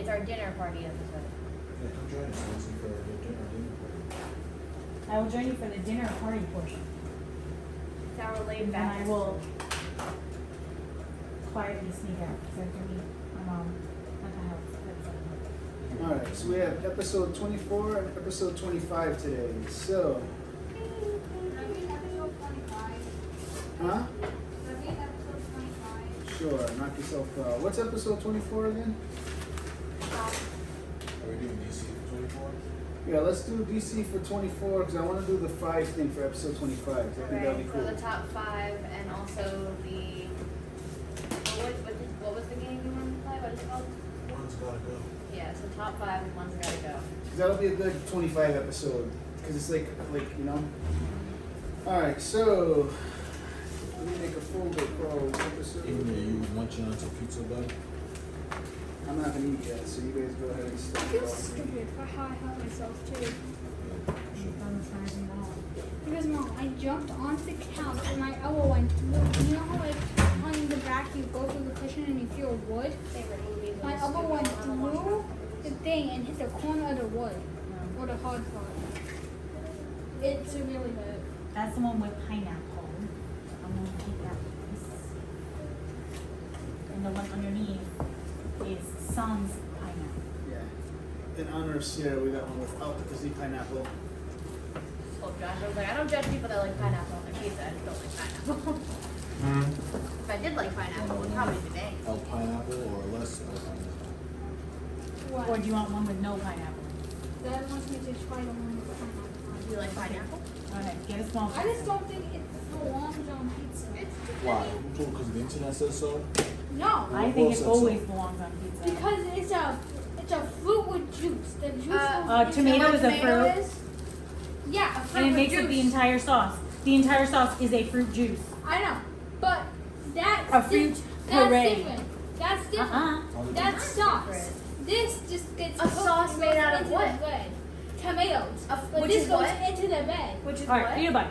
It's our dinner party episode. Yeah, come join us, Nancy, for our dinner party. I will join you for the dinner party portion. It's our laid And back. I will quietly sneak out because I have to meet my mom at the house. Alright, so we have episode 24 and episode 25 today. So, huh? Sure, knock yourself out. What's episode 24 again? Are we doing DC for 24? Yeah, let's do DC for 24 because I want to do the 5 thing for episode 25. I think that'd Okay, be cool. so the top 5 and also the what was the game you wanted to play? What is it called? One's gotta go. Yeah, so top 5 and one's gotta go. Because that'll be a good 25 episode. Because it's like, you know. Alright, so let me make a folder for this episode. Even though you munching on some pizza, bud? I'm not going to eat yet, so you guys go ahead and I start. feel stupid for how I held myself too. Because mom, I jumped onto the couch and my elbow went through. You know how like on the back you go through the cushion and you feel wood? Favorite movie. My elbow went through the thing and hit the corner of the wood or the hard part. It's really hurt. That's the one with pineapple. I'm going to take that piece. And the one underneath is sans pineapple. Yeah. In honor of Sierra, we got one without the fizzy pineapple. Oh gosh, I was like, I don't judge people that like pineapple on their pizza. I just don't like pineapple. If I did like pineapple, it would probably be bang. El pineapple or less El pineapple? What? Or do you want one with no pineapple? Dad wants me to try the one with pineapple. Do you like pineapple? Okay, get a small I just don't think it belongs on pizza. Why? Because the internet says so? No, I think it always belongs on pizza. because it's a fruit with juice. The juice. Tomato is a fruit. Yeah, a fruit And it with makes juice. it the entire sauce. The entire sauce is a fruit juice. I know, but that's A fruit that's puree. different. That's different. Uh-uh. That's sauce. This just gets A cooked sauce and made goes out of into what? the bread. Tomatoes. But which this is goes what? into the bread. Which is Alright, what? eat a bite.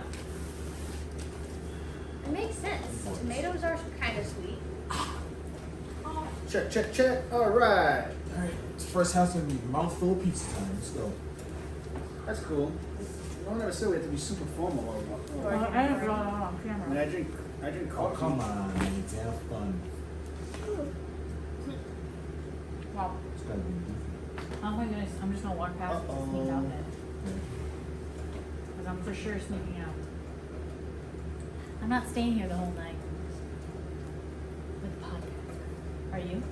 It makes sense. Tomatoes are kind of sweet. Oh, Check, check, check. Alright. Alright, it's first house gonna be mouthful of pizza time. Let's go. That's cool. No one ever said we have to be super formal all about. Well, I don't draw it on I mean, camera. I drink Oh, coffee. come on, it's have fun. Wow. It's gotta be different. Oh my goodness, I'm just gonna walk past it to sneak out then. Because I'm for sure sneaking out. I'm not staying here the whole night. With the podcast. Are you?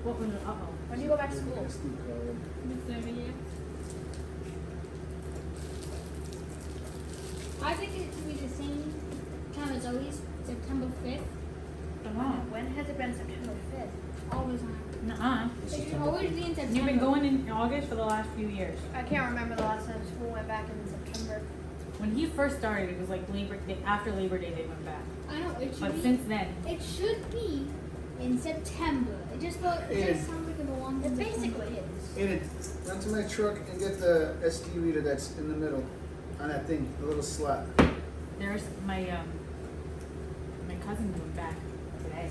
What was it? Uh-oh. When do you go back to school? SD card. the 30th. I think it should be the same time as always, September 5th, When has it been September 5th? all the time. Nuh-uh. It should always be in September. You've been going in August for the last few years. I can't remember the last time school went back in September. When he first started, it was like after Labor Day they went back. I know, it should But be. since then, It should be in September. It just sounds like it belongs It in basically September. is. Aiden, run to my truck and get the SD reader that's in the middle on that thing, the little slot. there's my cousin moved back today.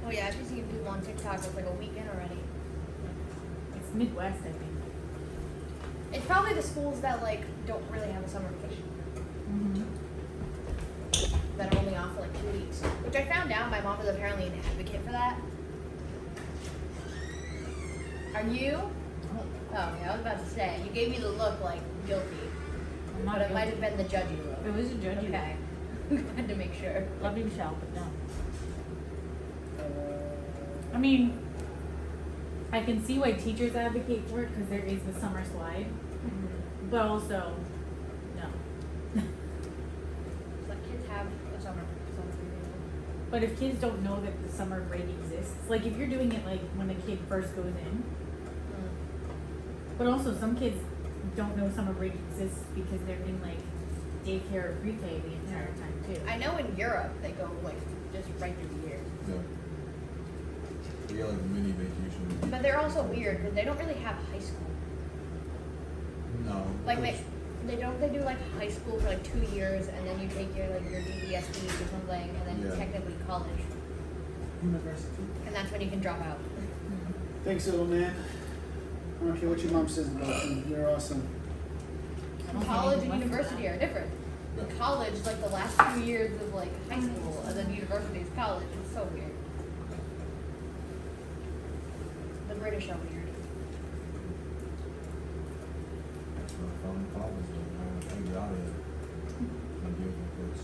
Oh yeah, I've been seeing people on TikTok with like a weekend already. It's Midwest, I think. It's probably the schools that like don't really have a summer vacation. Mm-hmm. That are only off for like 2 weeks. Which I found out my mom is apparently an advocate for that. Are you? Oh yeah, I was about to say. You gave me the look like guilty. I'm not But it might guilty. have been the judgy look. It was a judgy Okay. Had to make sure. Love you, Michelle, but no. I mean, I can see why teachers advocate for it because there is the summer slide, but also, no. Like kids have a summer vacation. But if kids don't know that the summer break exists, like if you're doing it like when the kid first goes in, but also some kids don't know summer break exists because they're in like daycare or pre-K the entire time too. I know in Europe they go like just right through the year. Yeah. We got like a mini vacation. But they're also weird because they don't really have high school. No. Like because They do like high school for like 2 years, and then you take your BTS or something, and then Yeah. technically college, University. and that's when you can drop out. Thanks, little man. I don't care what your mom says about you. You're awesome. I don't think College anything and left for university that. are different. The college, like the last 2 years of like high school, and then university is college. It's so weird. The British are weird. That's what I found in college, though. I can't get out of it. I'm dealing with this.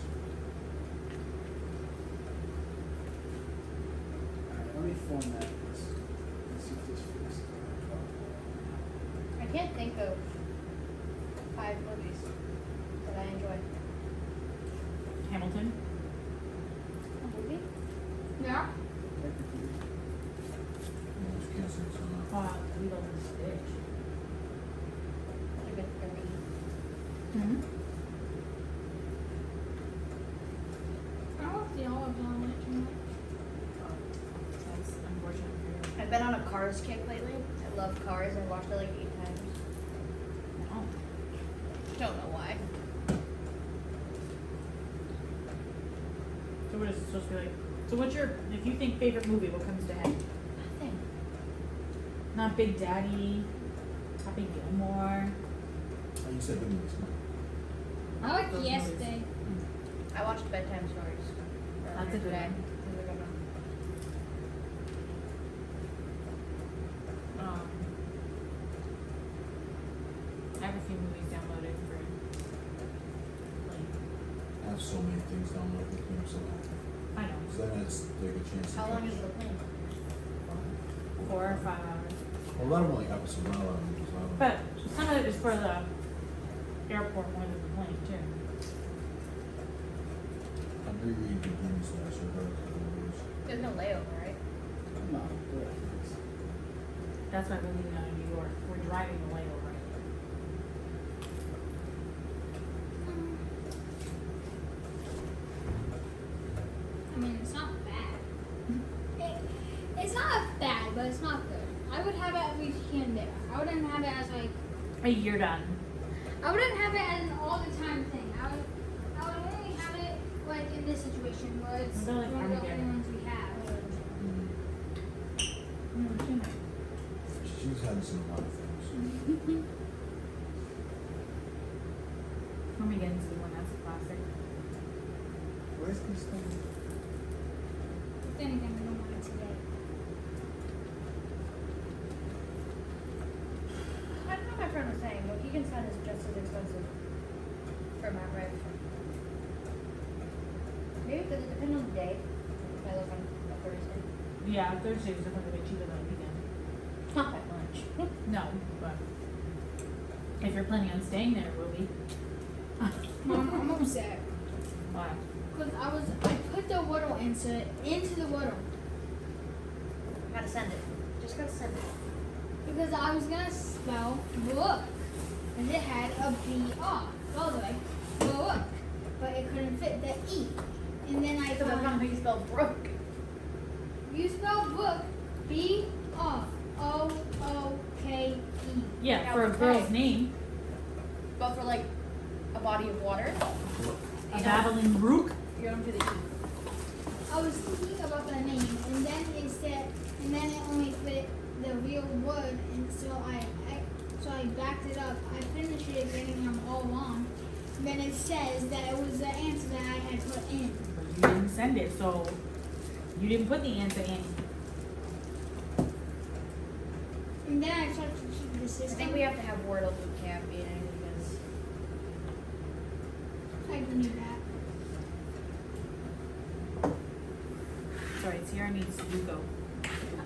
Alright, let me format this. Let's see if this fits. I can't think of 5 movies that I enjoy. Hamilton. A movie? Yeah. Technically. Yeah, just can't say it's not. Lilo and Stitch. Like a 30. Mm-hmm. I don't see all of them it too much. That's unfortunate for you. I've been on a Cars kick lately. I love Cars. I watched it like 8 times. Oh. Don't know why. So what is it supposed to be like? So what's your, if you think favorite movie, what comes to head? Nothing. Not Big Daddy, Happy Gilmore. Oh, you said the movies, no? I like Those Yes movies. Day. I watched Bedtime Stories. That's a good today. one. That's a good one. I have a few movies downloaded for like, I have so many things downloaded with me, I'm so happy. I know, So then it's like a chance to. How long catch is the plane? 4 or 5 hours. A lot of them like episodes, not a lot of them just not. But some of it is for the airport more than the plane too. I'm rereading the games that I should have heard. There's no layover, right? No, good. Thanks. That's why we're leaving out of New York. We're driving the layover. I mean, it's not bad. It's not bad, but it's not good. I would have it every here and there. I wouldn't have it as like. You're done. I wouldn't have it as an all the time thing. I would only have it like in this situation where it's They're like one of the Armageddon. only ones we have. Never seen it. She's had some a lot of things. Armageddon's a good one. That's a classic. Where's this thing? If anything, we don't want it today. I don't know what my friend was saying, but Keegan's son is just as expensive for Mount Red. Maybe does it depend on the day? If I look on a Thursday. Yeah, Thursday is definitely way cheaper than a weekend. Not that much. No, but if you're planning on staying there, it will be. Mom, I'm upset. Why? Because I put the waddle into the waddle. Gotta send it. Just gotta send it. Because I was gonna spell book. And it had a B off. So I was like, book. But it couldn't fit the E. And then I Because that's not found how you spell broke. you spell book B off. OOKE. Yeah, Yeah, for a okay. girl's name, But for like a body of water, a you babbling brook. you don't do the E. I was thinking about the name, and then it said, and then it only fit the real word, and so I backed it up. I finished it, getting them all wrong. And then it says that it was the answer that I had put in. But you didn't send it, so you didn't put the answer in. And then I tried to keep the I system. think we have to have Wordle boot camp, you know, because I do need that. Sorry, Sierra needs to go.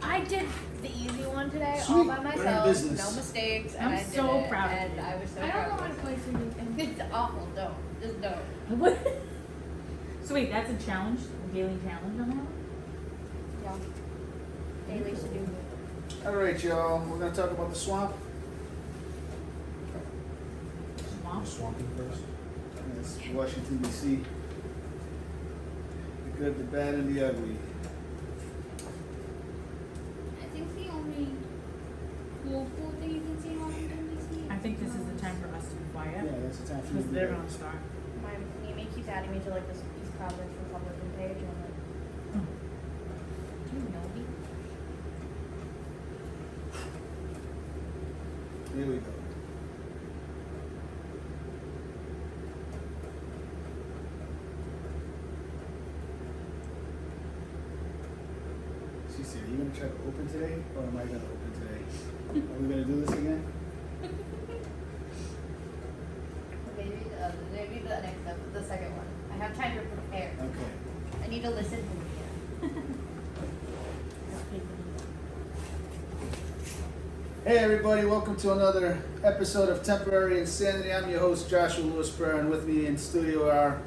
I did the easy one today all Sweet. by We're in myself, business. no mistakes, and I'm I did so it, proud of and you. I was so I don't proud know of how to myself. play Sudoku. It's awful, don't. Just don't. What? So wait, that's a challenge, a daily challenge on that one? Yeah. Daily Sudoku. Alright, y'all. We're going to talk about the swamp. Swamp? Swamping first. It's Washington, D.C. The good, the bad, and the ugly. I think the only cool thing you can see in Washington, D.C. I think this is the time for us to be quiet. start, yeah. Yeah, that's the time for you Because to they're do gonna start. My Mimi keeps adding me to like this East Proverbs Republican page, and I'm like, do you know me? it. Here we go. She said, are you going to try to open today, or am I going to open today? Are we going to do this again? Maybe the next step, the second one. I have time to prepare. Okay. I need to listen to you. Hey everybody, welcome to another episode of Temporary Insanity. I'm your host Joshua Lewis Burr, and with me in studio are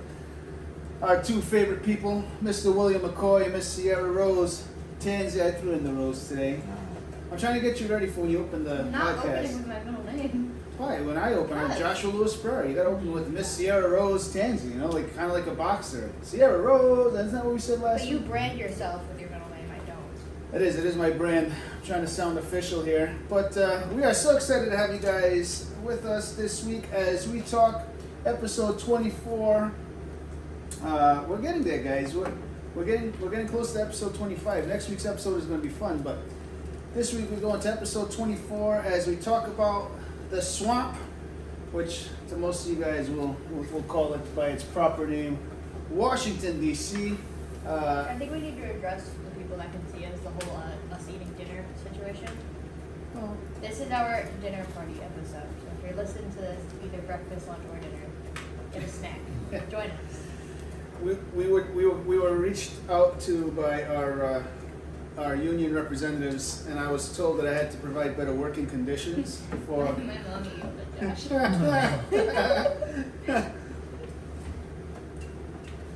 our two favorite people, Mr. William McCoy and Miss Sierra Rose. Tansy, I threw in the rose today. I'm trying to get you ready for when you open the I'm not podcast. opening with my middle name. Why? When I open, I'm Yes. Joshua Lewis Burr. You gotta open with Miss Sierra Rose Tansy, you know, like kind of like a boxer. Sierra Rose, isn't that what we said last But week? you brand yourself with your middle name, I don't. It is my brand. I'm trying to sound official here. But we are so excited to have you guys with us this week as we talk episode 24. We're getting there, guys. We're getting close to episode 25. Next week's episode is going to be fun, but this week we're going to episode 24 as we talk about the swamp, which to most of you guys we'll call it by its proper name, Washington, D.C. I think we need to address the people that can see us, the whole us eating dinner situation. Oh. This is our dinner party episode. So if you're listening to this, either breakfast, lunch, or dinner, get a snack. Join us. We were reached out to by our union representatives, and I was told that I had to provide better working conditions for. My mom yelled at Josh.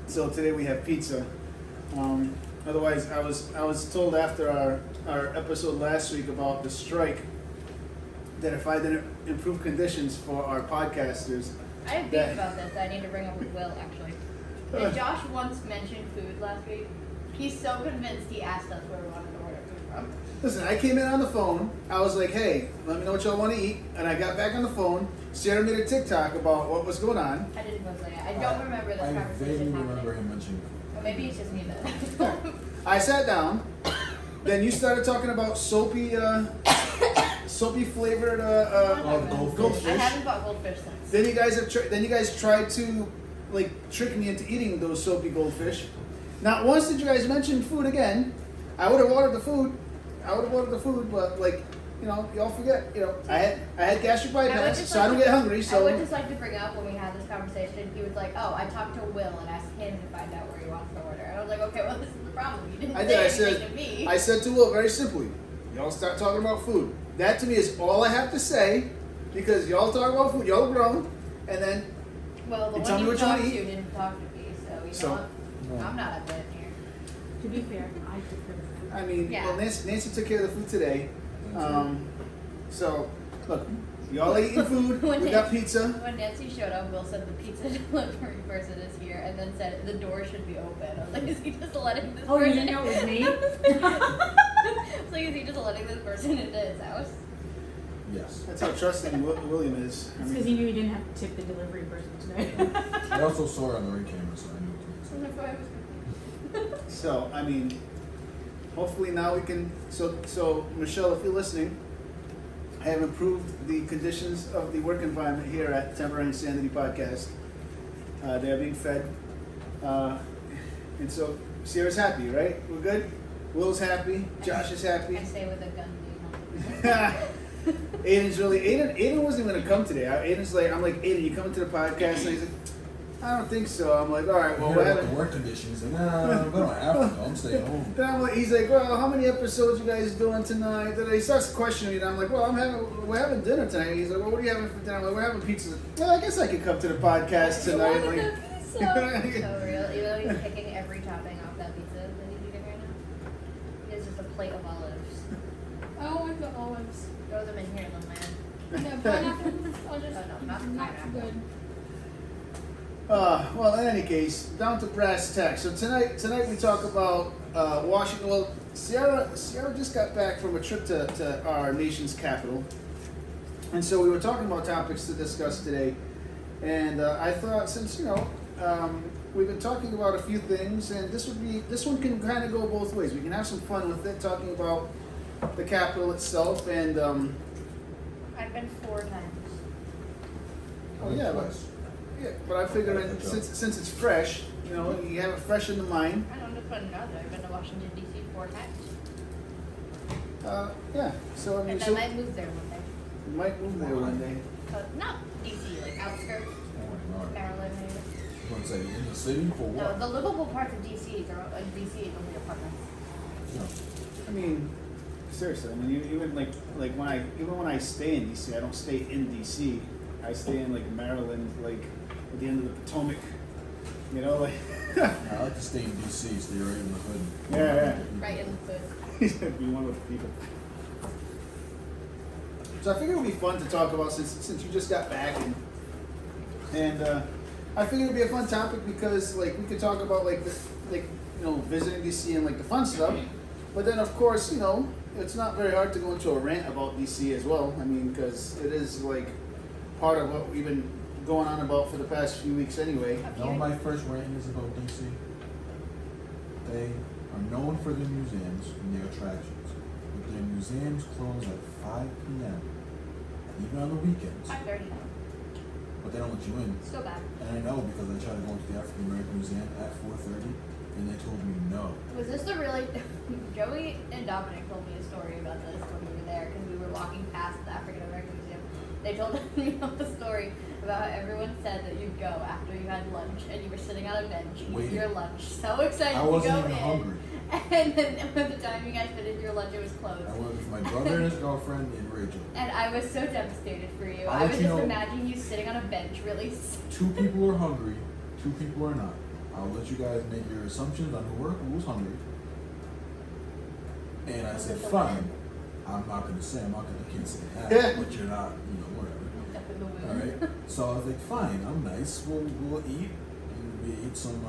So today we have pizza. Otherwise, I was told after our episode last week about the strike that if I didn't improve conditions for our podcasters, I have beef about this that I need to bring up with Will, actually. And Josh once mentioned food last week. He's so convinced he asked us where we wanted to order food from. listen, I came in on the phone. I was like, hey, let me know what y'all want to eat. And I got back on the phone. Sarah made a TikTok about what was going on. I didn't was like, I don't remember this I conversation vaguely happening. remember him mentioning. Or maybe it's just me then. I sat down. Then you started talking about soapy flavored goldfish. I haven't bought goldfish since. Then you guys tried to like trick me into eating those soapy goldfish. Not once did you guys mention food again. I would have ordered the food. But like, you know, y'all forget. You know, I had gastric bypass, so I don't get hungry. So I would just like to bring up when we had this conversation, he was like, "Oh, I talked to Will and asked him to find out where he wants to order." And I was like, "Okay, well, this is the problem. You didn't say anything to me." I said to Will very simply, y'all start talking about food. That to me is all I have to say, because y'all talk about food. Y'all grown, and then Well, the You tell one me you what you wanna talked to eat. didn't talk to me, so you So- know what? I'm not a bit here. To be fair, I took care of the food. I mean, Yeah. well, Nancy took care of the food today. So look, y'all eating food. We got pizza. When Nancy showed up, Will said the pizza delivery person is here, and then said the door should be open. I was like, is he just letting this Oh, you person? didn't know it was me? It's like, is he just letting this person into his house? Yes. That's how trusting William is. I It's mean, because he knew he didn't have to tip the delivery person today. I also saw it on the ring camera, so I knew it was him. so I mean, hopefully now we can. So Michelle, if you're listening, I have improved the conditions of the work environment here at Temporary Insanity Podcast. They're being fed, and so Sierra's happy, right? We're good. Will's happy. Josh is happy. I stay with a gun being on Aiden wasn't gonna come today. Aiden's like, I'm like, Aiden, you coming to the podcast? And he's like, I don't think so. I'm like, all right, well, I we're heard about having. the work conditions, and nah, we don't have to. I'm staying home. Then I'm like, he's like, well, how many episodes you guys doing tonight? Then he starts questioning me, and I'm like, well, we're having dinner tonight. He's like, well, what are you having for dinner? I'm like, we're having pizza. Well, I guess I could come to the podcast tonight. Like, So real. Even though he's picking every topping off that pizza that he's eating right now. He has just a plate of olives. I don't like the olives. Throw them in here, little man. The pineapple, I'll just, Oh, no, not the not too pineapple. good. well, in any case, down to brass tacks. So tonight we talk about Washington. Well, Sierra just got back from a trip to our nation's capital, and so we were talking about topics to discuss today. And I thought, since we've been talking about a few things, and this one can kind of go both ways. We can have some fun with it, talking about the Capitol itself, and I've been 4 times. but I figured since it's fresh, you have it fresh in the mind. I don't just put it out there. I've been to Washington, D.C. 4 times. So I mean, And I might move there one day. you might move there one day. Not D.C., like outskirts. Oh my God. Maryland, maybe. You want to say in the city for No, what? the livable parts of D.C. are D.C. is only apartments. Yeah. I mean, seriously. I mean, even when I stay in DC, I don't stay in DC. I stay in like Maryland, like at the end of the Potomac. Like. I like to stay in DC, stay right in the hood. Yeah. Right in the foot. Be one of the people. So I figured it would be fun to talk about since you just got back, and I figured it would be a fun topic because like we could talk about visiting DC and like the fun stuff, but then of course it's not very hard to go into a rant about DC as well. I mean, because it is like part of what we've been going on about for the past few weeks anyway. No, my first rant is about DC. They are known for their museums and their attractions, but their museums close at 5 p.m. even on the weekends. 5:30. But they don't let you in. Still bad. And I know because I tried to go into the African American Museum at 4:30, and they told me no. Was this the really... Joey and Dominic told me a story about this when we were there, because we were walking past the African American Museum. They told me the story about how everyone said that you'd go after you had lunch, and you were sitting on a bench eating Waiting. your lunch, so excited I to wasn't go even in. hungry. And then by the time you guys finished your lunch, it was closed. I went with my brother and his girlfriend and Rachel. And I was so devastated for you. I'll I let was you just know- imagining you sitting on a bench, really. 2 people are hungry, 2 people are not. I'll let you guys make your assumptions on who's hungry. And I said, fine. I'm not gonna say, I can't say that, but you're not, whatever. Up in the wind. All right. So I was like, fine, I'm nice. We'll eat. And we ate some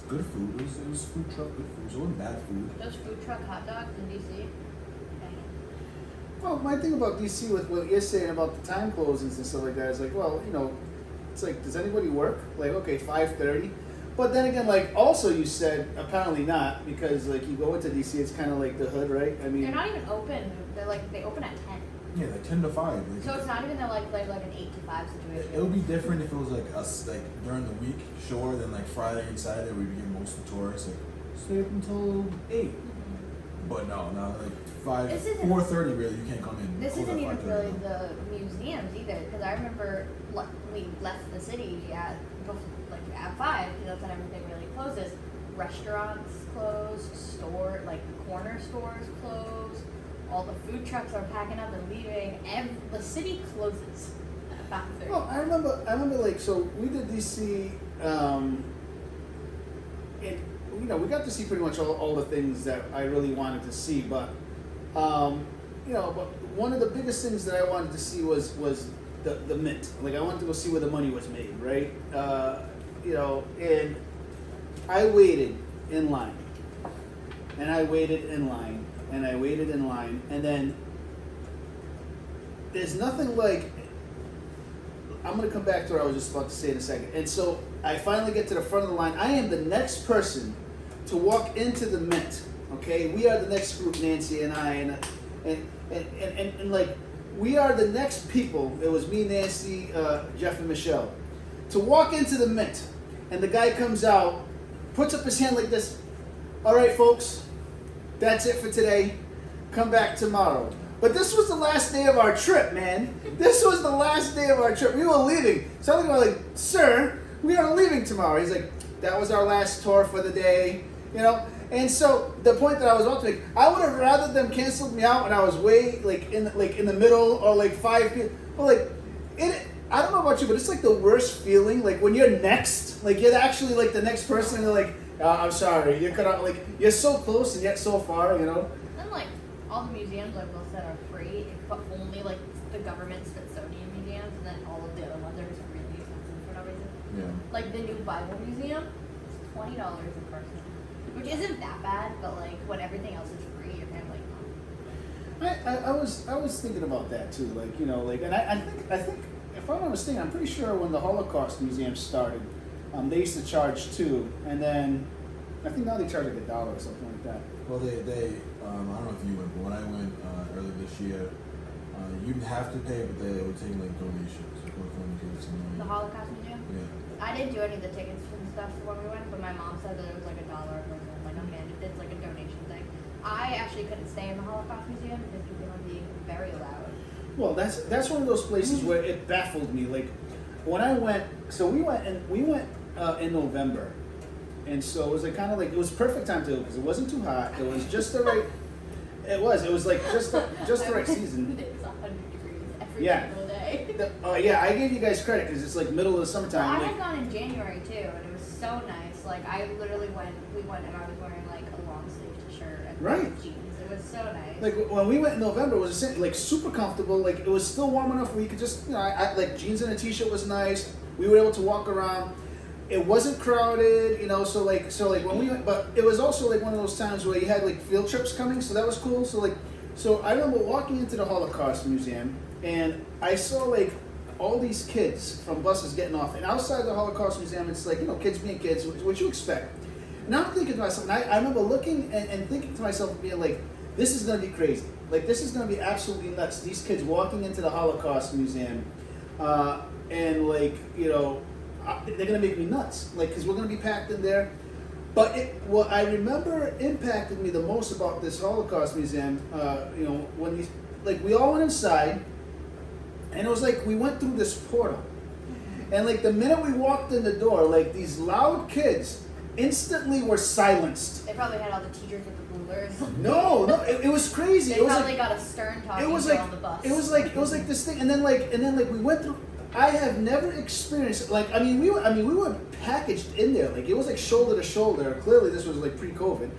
good food. It was food truck good food. So it wasn't bad food. Those food truck hot dogs in DC. Well, my thing about DC with what you're saying about the time closings and stuff like that is like, well, it's like, does anybody work? Like, okay, 5:30. But then again, like, also you said apparently not, because like you go into DC, it's kind of like the hood, right? I mean, They're not even open. They open at 10. Yeah, like 10 to 5. Like, So it's not even like an 8 to 5 situation. It would be different if it was like us like during the week, sure. Then like Friday and Saturday we get most of the tourists like stay up until 8. But no, like 4:30 really you can't come in. This Close isn't at even 5:30. really the museums either, because I remember we left the city at 5, because that's when everything really closes. Restaurants close, corner stores close. All the food trucks are packing up and leaving. The city closes at 5:30. well, I remember like, so we did DC, and we got to see pretty much all the things that I really wanted to see, but but one of the biggest things that I wanted to see was the Mint. Like, I wanted to go see where the money was made, right? And I waited in line, and I waited in line, and I waited in line, and then there's nothing like, I'm going to come back to what I was just about to say in a second. And so I finally get to the front of the line. I am the next person to walk into the Mint. Okay, we are the next group, Nancy and I, and like, we are the next people. It was me, Nancy, Jeff, and Michelle, to walk into the Mint. And the guy comes out, puts up his hand like this. All right, folks, that's it for today. Come back tomorrow. But this was the last day of our trip, man. This was the last day of our trip. We were leaving. So I'm like, sir, we are leaving tomorrow. He's like, that was our last tour for the day, And so the point that I was about to make, I would have rather them canceled me out when I was way in the middle or like 5 people. Well, I don't know about you, but it's like the worst feeling. Like when you're next, like you're actually like the next person, and they're like, I'm sorry, you're so close and yet so far, And all the museums, like Will said, are free, but only the government Smithsonian museums, and then all of the other ones are just really expensive for no reason. Yeah. Like the new Bible Museum, it's $20 a person, which isn't that bad, but when everything else is free, you're kind of like, oh. I was thinking about that too, and I think if I'm not mistaken, I'm pretty sure when the Holocaust Museum started, they used to charge $2, and then I think now they charge like $1 or something like that. Well, they I don't know if you went, but when I went earlier this year, you didn't have to pay, but they would take like donations. Like, The Holocaust Museum? Yeah. I didn't do any of the tickets and stuff when we went, but my mom said that it was like $1 a person. Like, okay, it's like a donation thing. I actually couldn't stay in the Holocaust Museum because people were being very loud. Well, that's one of those places where it baffled me. Like when I went, so we went in November, and so it was like kind of like it was perfect time to go because it wasn't too hot. It was just the right. It was like just the right season. It was 100 degrees every Yeah. single day. Yeah, I gave you guys credit because it's like middle of the summertime. I like, had gone in January too, and it was so nice. Like I literally we went and I was wearing like a long sleeve t-shirt and Right. jeans. It was so nice. Like when we went in November, it was like super comfortable. Like it was still warm enough where you could just, I like jeans and a t-shirt was nice. We were able to walk around. It wasn't crowded, so when we went, but it was also like one of those times where you had like field trips coming, so that was cool. So I remember walking into the Holocaust Museum and I saw like all these kids from buses getting off, and outside the Holocaust Museum, it's like kids being kids, what you expect. And I'm thinking to myself, and I remember looking and thinking to myself, being like, this is going to be crazy. Like, this is going to be absolutely nuts. These kids walking into the Holocaust Museum, and like, they're going to make me nuts. Like, because we're going to be packed in there. But what I remember impacted me the most about this Holocaust Museum, when we all went inside, and it was like we went through this portal. And like the minute we walked in the door, like these loud kids instantly were silenced. They probably had all the teachers with the rulers. No, it was crazy. They It was probably like, got a stern talking it was to like on the bus. it was like this thing, and then we went through. I have never experienced we were packaged in there, like it was like shoulder to shoulder. Clearly, this was like pre-COVID.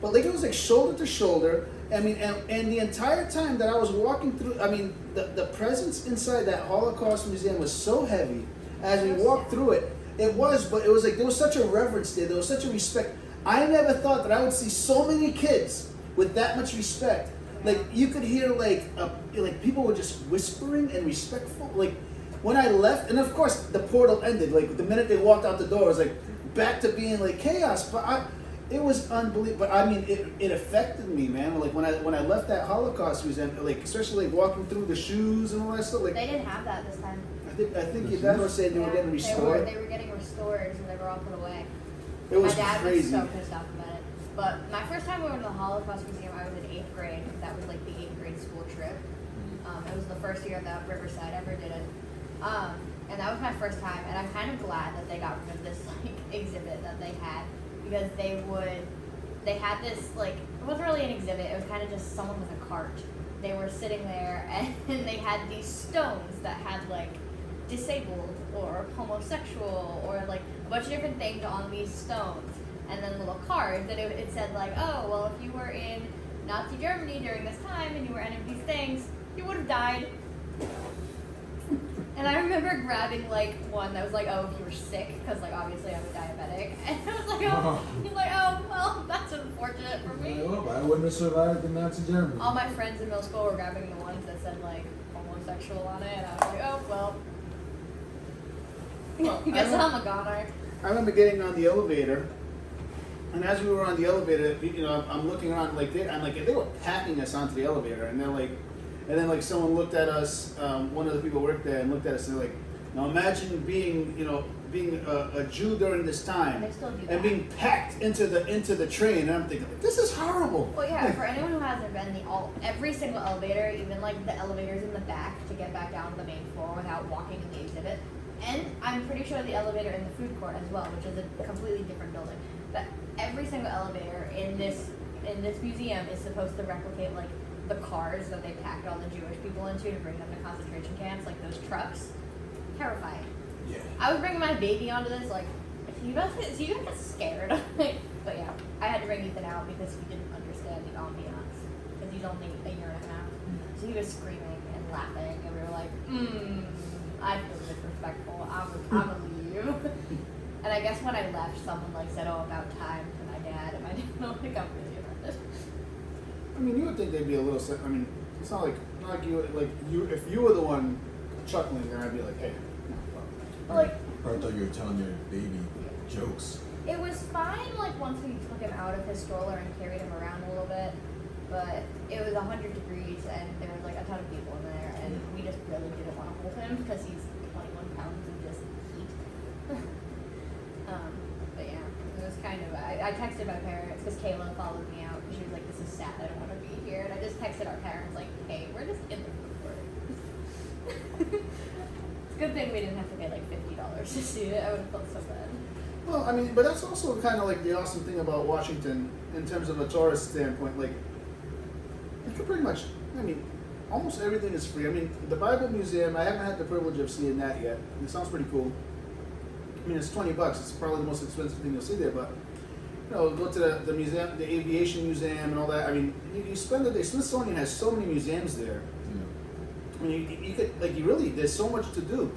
But like it was like shoulder to shoulder. And the entire time that I was walking through, the presence inside that Holocaust Museum was so heavy as we walked through it. It was like there was such a reverence there. There was such a respect. I never thought that I would see so many kids with that much respect. Like you could hear like people were just whispering and respectful. Like when I left, and of course the portal ended. Like the minute they walked out the door, it was like back to being like chaos. But it was unbelievable. But it affected me, man. Like when I left that Holocaust Museum, like especially like walking through the shoes and all that stuff. Like They didn't have that this time. I think your dad was saying they were getting restored. They were getting restored, so they were all put away. It was my dad crazy. was so pissed off about it. But my first time going to the Holocaust Museum, I was in 8th grade. That was like the 8th grade school trip. It was the first year that Riverside ever did it. And that was my first time, and I'm kind of glad that they got rid of this like exhibit that they had, because they had this like, it wasn't really an exhibit, it was kind of just someone with a cart. They were sitting there and they had these stones that had like disabled or homosexual or like a bunch of different things on these stones, and then little cards that it said like, oh well, if you were in Nazi Germany during this time and you were any of these things, you would have died. And I remember grabbing like one that was like, oh, if you were sick, because like obviously I'm a diabetic, and I was like, oh, he's like, oh well, that's unfortunate for me. Well, I wouldn't have survived the Nazi Germany. All my friends in middle school were grabbing the ones that said like homosexual on it, and I was like, oh well. I guess I'm a goner. I remember getting on the elevator, and as we were on the elevator, I'm looking around they were packing us onto the elevator, and they're like, and then like someone looked at us, one of the people worked there and looked at us and they're like, now imagine being a Jew during this time They still do and that. being packed into the train, and I'm thinking, this is horrible. Well, yeah, for anyone who hasn't been, every single elevator, even like the elevators in the back to get back down to the main floor without walking in the exhibit, and I'm pretty sure the elevator in the food court as well, which is a completely different building. But every single elevator in this museum is supposed to replicate like the cars that they packed all the Jewish people into to bring them to concentration camps, like those trucks. Terrifying. Yeah. I was bringing my baby onto this, like, you don't get scared. But yeah, I had to bring Ethan out because he didn't understand the ambiance, because he's only a year and a half. So he was screaming and laughing, and we were like, I feel disrespectful. I'm gonna leave. And I guess when I left, someone like said, "Oh, about time" to my dad, and my dad was like, "I'm really offended." I mean, you would think they'd be a little. It's not like you if you were the one chuckling, then I'd be like, hey. Like, Or I thought you were telling your baby jokes. it was fine, like, once we took him out of his stroller and carried him around a little bit, but it was 100 degrees and there was, like, a ton of people in there, and we just really didn't want to hold him because he's 21 pounds of just heat. But yeah, it was kind of, I texted my parents because Kayla followed me out because she was like, this is sad, I don't want to be here, and I just texted our parents, like, hey, we're just in the resort. It's a good thing we didn't have to pay like $50 to see it. I would have felt so bad. Well, I mean, but that's also kind of like the awesome thing about Washington in terms of a tourist standpoint. Like, you can pretty much, I mean, almost everything is free. I mean, the Bible Museum, I haven't had the privilege of seeing that yet. It sounds pretty cool. I mean, it's $20. It's probably the most expensive thing you'll see there, but you know, go to the museum, the aviation museum, and all that. I mean, you spend the day. Smithsonian has so many museums there. I mean, you could, like, you really, there's so much to do,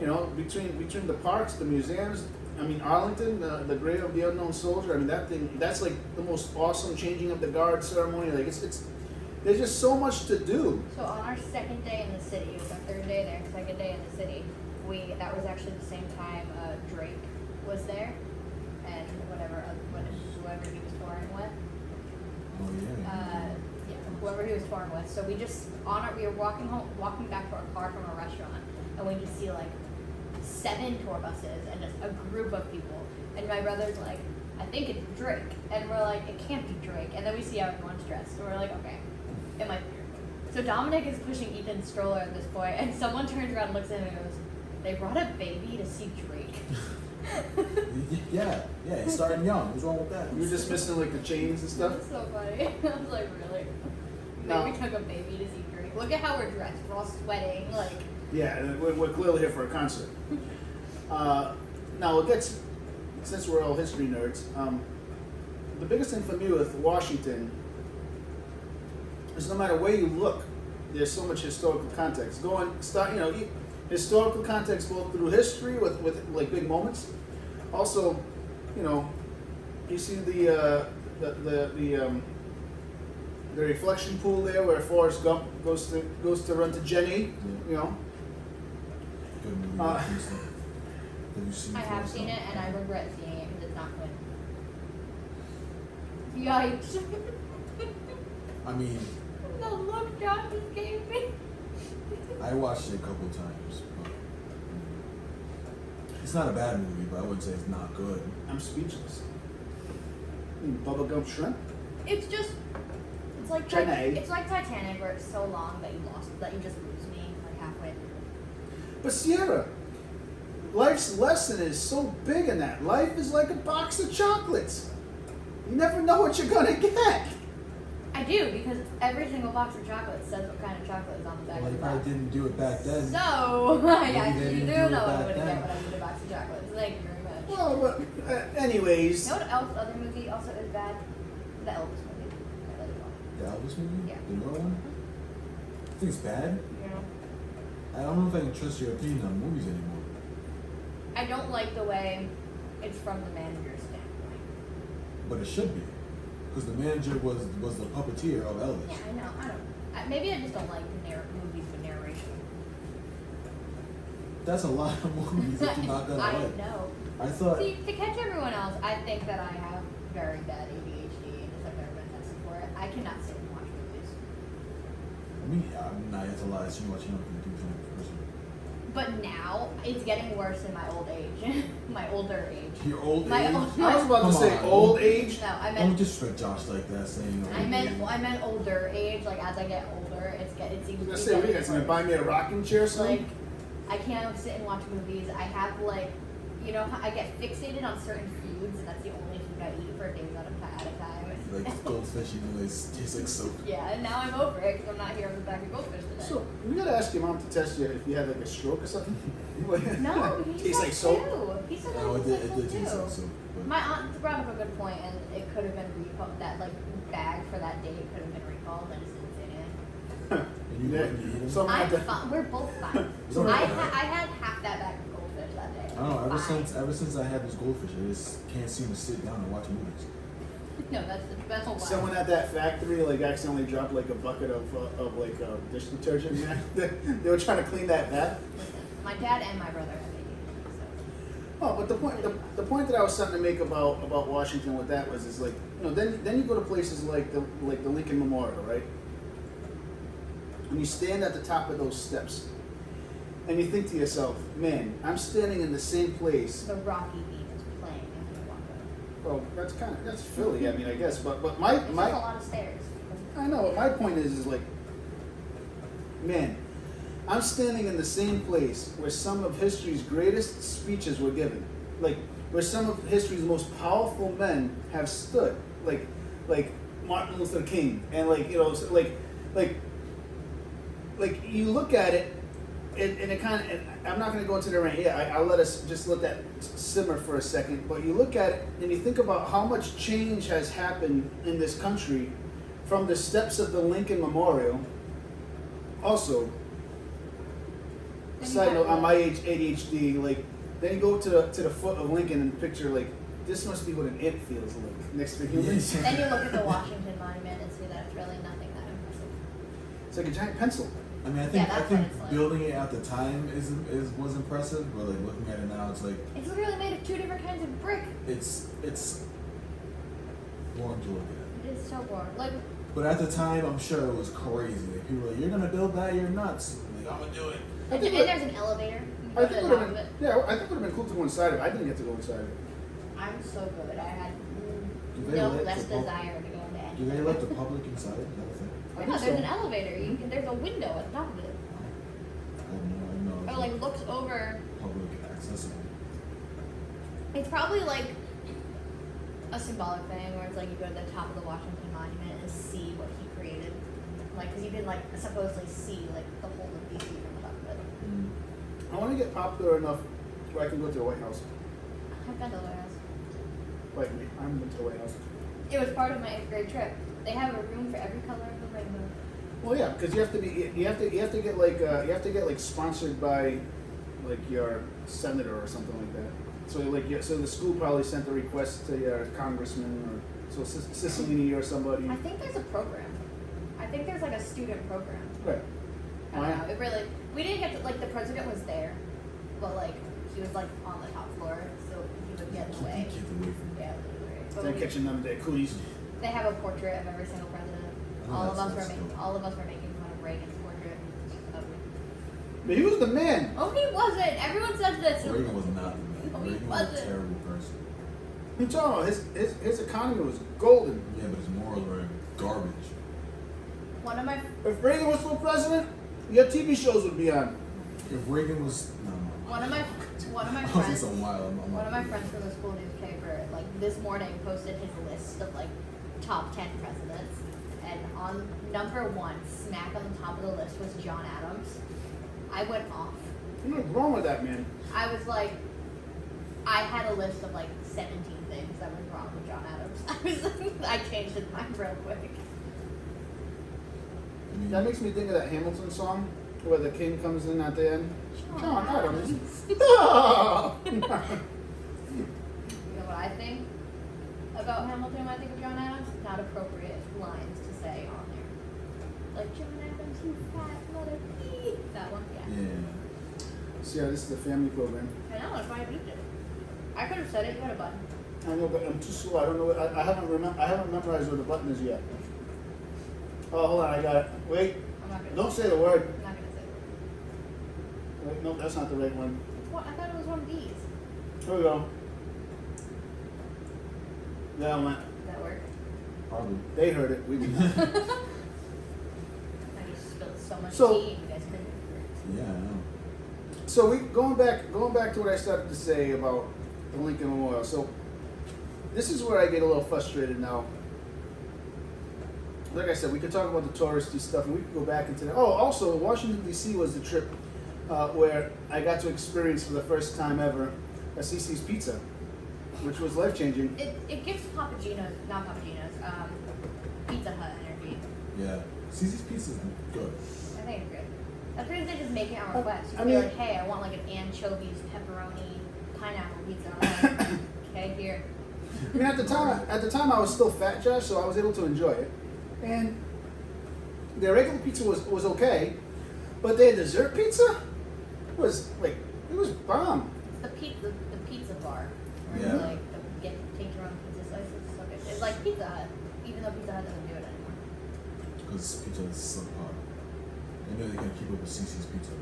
you know, between the parks, the museums. I mean, Arlington, the grave of the unknown soldier. I mean, that thing, that's like the most awesome changing of the guard ceremony. Like, it's there's just so much to do. So on our second day in the city, it was our third day there, second day in the city, that was actually the same time Drake was there, and whoever he was touring with. Oh yeah. Whoever he was touring with. So we were walking back to our car from a restaurant, and we just see like 7 tour buses and just a group of people. And my brother's like, I think it's Drake, and we're like, it can't be Drake. And then we see how everyone's dressed, so we're like, okay, it might be Drake. So Dominic is pushing Ethan's stroller at this point, and someone turns around and looks at him and goes, they brought a baby to see Drake. yeah, he's starting young. What's wrong with that? You were just missing like the chains and stuff. That's so funny. I was like, really? No. Like, we took a baby to see Drake. Look at how we're dressed. We're all sweating. Like, Yeah, and we're clearly here for a concert. Now, since we're all history nerds, the biggest thing for me with Washington is no matter where you look, there's so much historical context. Historical context both through history with like big moments. Also, you know, you see the reflection pool there where Forrest Gump goes to run to Jenny. You know. Good movie. Have you seen I have Forrest seen Gump? it, and I regret seeing it because it's not good. Yikes. I mean, The look John just gave me. I watched it a couple of times. But it's not a bad movie, but I wouldn't say it's not good. I'm speechless. Bubblegum shrimp? It's like Jenny. it's like Titanic, where it's so long that you just lose me like halfway through. But Sierra, life's lesson is so big in that. Life is like a box of chocolates. You never know what you're gonna get. I do, because every single box of chocolate says what kind of chocolate is on the back Well, of if the I box. didn't do it back then. So, I Maybe they actually didn't do do it know I back would then. get when I need a box of chocolates. Thank you very much. Well, but anyways, You know what else? Other movie also is bad? The Elvis movie. I really love. The Elvis movie? Yeah. The newer one? I think it's bad. You know? I don't know if I can trust your opinion on movies anymore. I don't like the way it's from the manager's standpoint. But it should be. Because the manager was the puppeteer of Elvis. Yeah, I know. Maybe I just don't like movies with narration. That's a lot of movies that you're not gonna I like. know. I thought. See, to catch everyone else, I think that I have very bad ADHD and just have never been tested for it. I cannot sit and watch movies. I mean, I'm not. It's a lot. I've seen what you know can do for person. But now it's getting worse in my old age, my older age. Your old My age. old- I was about to Come say on. old age. No, I Don't meant disrespect Josh like that, saying old age. I meant older age. Like as I get older, it seems. I was to gonna be say, what are you getting guys gonna worse. buy me a rocking chair or something? Like, I can't sit and watch movies. I have like, you know, I get fixated on certain foods, and that's the only food I eat for days at a time. Like goldfish, even though it tastes like soap. Yeah, and now I'm over it because I'm not here on the back of goldfish today. So we gotta ask your mom to test you if you had like a stroke or something. No, he Tastes said like soap. too. He said No, that it it did tastes taste like too. soap. But My aunt brought up a good point, and it could have been recalled. That like bag for that day could have been recalled. I just didn't say anything. and you Yeah. wouldn't eat them? So- I'm fine. We're both fine. It's all right. I had half that bag of goldfish that day. I don't know. Fine. Ever since I had this goldfish, I just can't seem to sit down and watch movies. No, that's whole Someone at that factory like accidentally dropped like a bucket of dish detergent. They were trying to clean that vat. Listen, my dad and my brother have ADHD, so. Oh, but the point that I was starting to make about Washington with that was like, you know, then you go to places like the Lincoln Memorial, right? And you stand at the top of those steps, and you think to yourself, man, I'm standing in the same place. The Rocky beat is playing if you walk up. Well, that's Philly, I mean, I guess, but It's my just a lot of stairs. I know. What my point is like, man, I'm standing in the same place where some of history's greatest speeches were given, like where some of history's most powerful men have stood, like Martin Luther King, and like you look at it, and it kind of. I'm not going to go into the rant yet. I'll let us just let that simmer for a second. But you look at it and you think about how much change has happened in this country from the steps of the Lincoln Memorial. Also, side note, on my ADHD, like then you go to the foot of Lincoln and picture like this must be what an ant feels like next to humans. Then you look at the Washington Monument and see that it's really nothing that impressive. It's like a giant pencil. I mean, I Yeah, think that's what it's like. building it at the time was impressive, but like looking at it now, it's like It's literally made of 2 different kinds of brick. it's boring to look at. It is so boring. Like, But at the time, I'm sure it was crazy. Like, people were like, "You're gonna build that? You're nuts!" Like, I'm gonna do it. I and think there's an elevator. You I can go think to it the would top have of been, it. yeah, I think it would have been cool to go inside of it. I didn't get to go inside of it. I'm so good. I had Do they no let less the pub- desire to go into Do anything. they let the public inside? Is that a thing? I Yeah, think there's so. an elevator. You can. There's a window at the top of it. I don't know. Or like looks over. Public accessible. It's probably like a symbolic thing where it's like you go to the top of the Washington Monument and see what he created. Like, because you can like supposedly see like the whole of DC from the top of it. I want to get popular enough where I can go to the White House. I've been to the White House. Like me, I'm going to the White House. It was part of my 8th grade trip. They have a room for every color of the rainbow. Well, yeah, because you have to get like sponsored by like your senator or something like that. So so the school probably sent a request to your congressman or so Cicilline or somebody. I think there's a program. I think there's like a student program. Right. I don't know. It really. We didn't get to, like, the president was there, but like he was like on the top floor, so he would get in the way. Keep away from Yeah, literally. But They're catching them their cooties. they have a portrait of every single president. Oh, All of us that's were making. dope. All of us were making fun of Reagan's portrait. But he was the man. Oh, he wasn't. Everyone says this. Reagan was not the man. Oh, he Reagan was a wasn't. terrible person. I'm talking about his economy was golden. Yeah, but his morals were garbage. One of my If Reagan was still president, your TV shows would be on. If Reagan was one of my I was friends. just a while. One of my friends from the school newspaper, like this morning, posted his list of like top 10 presidents, and on number 1, smack on the top of the list, was John Adams. I went off. What's wrong with that man? I was like, I had a list of like 17 things that was wrong with John Adams. I changed his mind real quick. I mean, That makes me think of that Hamilton song where the king comes in at the end. John Adams. You know what I think about Hamilton when I think of John Adams? Not appropriate lines to say on there. Like, John Adams, you fat mother bee. That one, yeah. yeah. See, yeah, this is the family program. I know, that's why I moved it. I could have said it, you had a button. I know, but I'm too slow. I don't know. I haven't memorized where the button is yet. Oh, hold on, I got it. Wait, I'm not gonna don't say the word. I'm not gonna say it. Wait, no, that's not the right one. What? I thought it was one of these. Here we go. That went. Did that work? Probably. They heard it. We did not. I just spilled so much So- tea, you guys couldn't hear it. Yeah, I know. So we going back to what I started to say about the Lincoln Memorial. So this is where I get a little frustrated now. Like I said, we could talk about the touristy stuff, and we could go back into that. Oh, also, Washington D.C. was the trip where I got to experience for the first time ever a CC's Pizza, which was life changing. It gives not Papagino's, Pizza Hut energy. Yeah. Cece's Pizza's good. I think it's good. That's because they just make it on request. You I can be mean- like, hey, I want like an anchovies, pepperoni, pineapple pizza. I'm like, okay, here. I mean, at the time I was still fat, Josh, so I was able to enjoy it. And their regular pizza was okay, but their dessert pizza was like, it was bomb. The pizza bar. Where Yeah. you like take your own pizza slices. Okay. It's like Pizza Hut, even though Pizza Hut doesn't do it anymore. Because pizza is subpar. They know they can keep up with CC's pizza.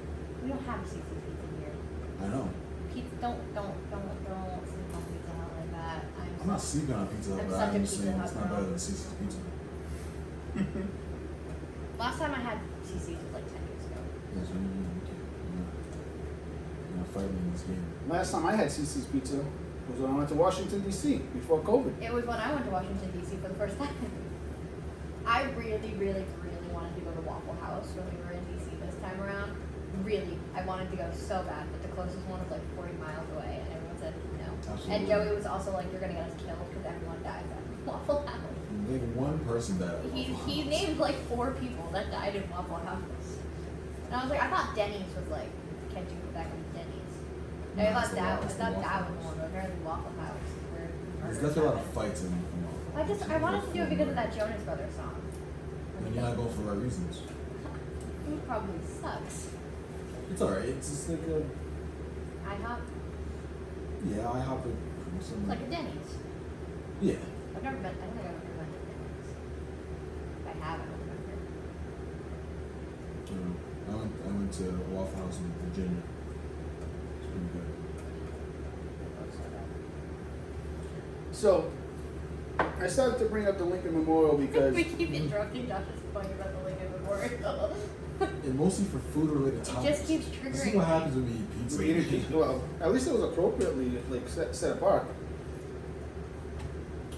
We don't have CC's pizza here. I know. Pizza, don't sleep on Pizza Hut like that. I'm not sleeping on pizza, I'm but such a I'm just Pizza saying Hut it's not girl. better than CC's pizza. Last time I had CC's was like 10 years ago. That's what you mean. You're not fighting in this game. Last time I had CC's pizza was when I went to Washington, D.C. before COVID. It was when I went to Washington, D.C. for the first time. I really, really, really wanted to go to Waffle House when we were in D.C. this time around. Really, I wanted to go so bad, but the closest one was like 40 miles away, and everyone said no. Absolutely. And Joey was also like, "You're gonna get us killed because everyone dies at Waffle House." Maybe one person died at He Waffle House. named like 4 people that died in Waffle House, and I was like, I thought Denny's was like, can't you go back to Denny's? No, I it's thought the that Waffle was the House. one, but apparently Waffle House. Where There's murders definitely a lot of happen. fights in Waffle House. I wanted to do it because of that Jonas Brothers song. And you're not going for the right reasons. Food probably sucks. It's alright. It's just like a IHOP, yeah. I hop it. it's like a Denny's. Yeah. I've never been. I don't think I've ever been to Denny's. If I have, I don't remember. I went to Waffle House in Virginia. It's pretty good. So, I started to bring up the Lincoln Memorial because We keep interrupting Josh's point about the Lincoln Memorial. And mostly for food related It topics. just keeps This triggering is what me. happens when we eat pizza. we eat it, well, at least it was appropriately like set apart.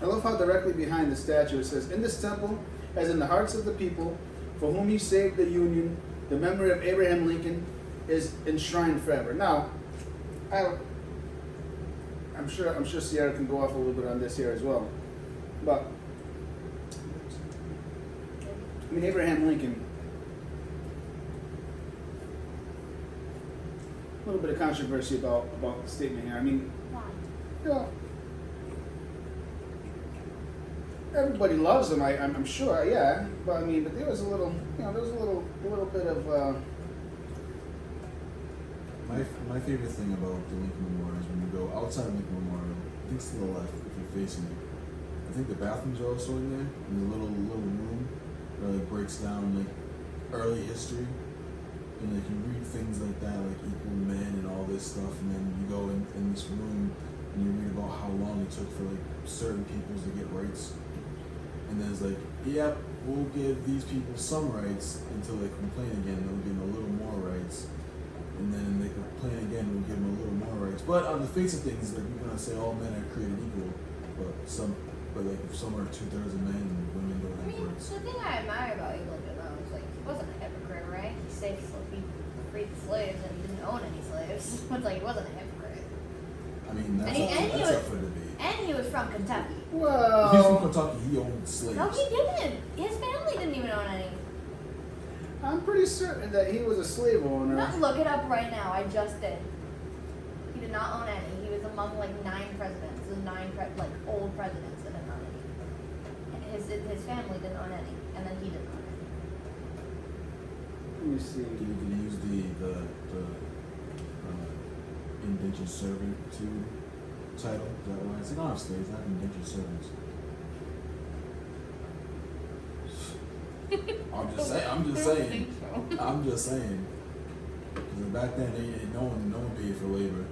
I love how directly behind the statue it says, "In this temple, as in the hearts of the people, for whom he saved the Union, the memory of Abraham Lincoln is enshrined forever." Now, I'm sure Sierra can go off a little bit on this here as well, but I mean Abraham Lincoln. A little bit of controversy about the statement here. I mean, Why? you know, everybody loves him. I'm sure, yeah. But I mean, but there was a little, there was a little bit of. My favorite thing about the Lincoln Memorial is when you go outside of Lincoln Memorial, I think it's to the left if you're facing it. I think the bathrooms are also in there. There's a little room where it breaks down like early history. And like you read things like that, like equal men and all this stuff, and then you go in this room and you read about how long it took for like certain peoples to get rights. And then it's like, yep, we'll give these people some rights until they complain again, they'll give them a little more rights. And then they complain again, we'll give them a little more rights. But on the face of things, like we're gonna say all men are created equal, but like if some are 2/3 of men and women don't I have mean, rights. the thing I admire about Lincoln though is like he wasn't a hypocrite, right? He freed the slaves and he didn't own any slaves. It's like he wasn't a hypocrite. I mean, that's And up for debate. And he was from Kentucky. If he's from Well, Kentucky, he owned slaves. No, he didn't. His family didn't even own any. I'm pretty certain that he was a slave owner. Not look it up right now. I just did. He did not own any. He was among like 9 presidents, like old presidents that didn't own any. And his family didn't own any, and then he didn't own any. Let me see. Did he use the indentured servitude title? Is that why? It's like, oh, slaves, not indentured servants. I'm just saying. I'm just saying. Because back then, no one paid for labor.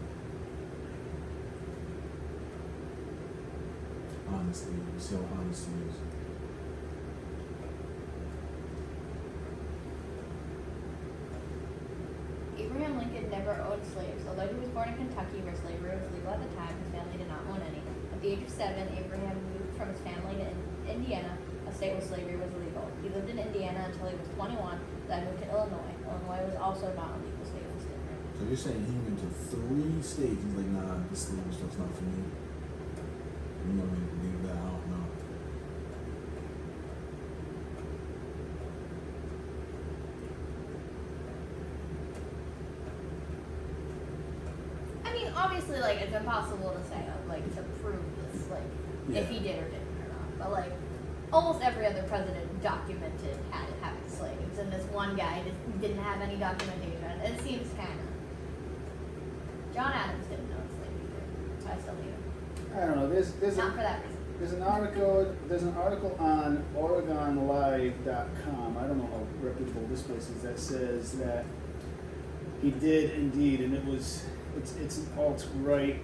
Honestly, you see how honest he is. Abraham Lincoln never owned slaves. Although he was born in Kentucky, where slavery was legal at the time, his family did not own any. At the age of 7, Abraham moved from his family to Indiana, a state where slavery was illegal. He lived in Indiana until he was 21, then moved to Illinois. Illinois was also not a legal state with slavery. So you're saying he went to 3 states. He's like, nah, this labor stuff's not for me. You want me to believe that? I don't know. I mean, obviously, like, it's impossible to say, like, to prove this, like, Yeah. if he did or didn't or not. But like, almost every other president documented having slaves, and this one guy just didn't have any documentation. It seems kind of. John Adams didn't know slave either. I still need him. I don't know. There's Not for that reason. There's an article on OregonLive.com. I don't know how reputable this place is, that says that he did indeed, and it's an alt-right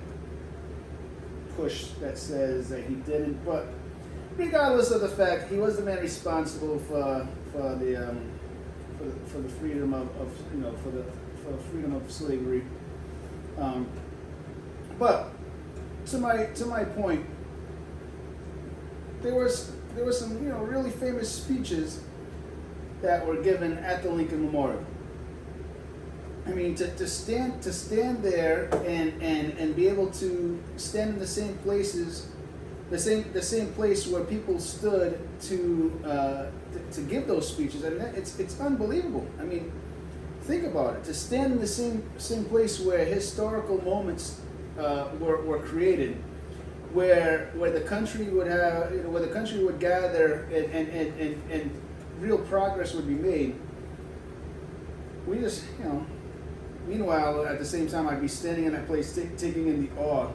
push that says that he didn't. But regardless of the fact, he was the man responsible for the freedom of for the freedom of slavery. But to my point. There was some really famous speeches that were given at the Lincoln Memorial. I mean, to stand there and be able to stand in the same places, the same place where people stood to give those speeches. I mean, it's unbelievable. I mean, think about it. To stand in the same place where historical moments were created. Where the country would have, where the country would gather and real progress would be made. We just, meanwhile, at the same time, I'd be standing in that place taking in the awe,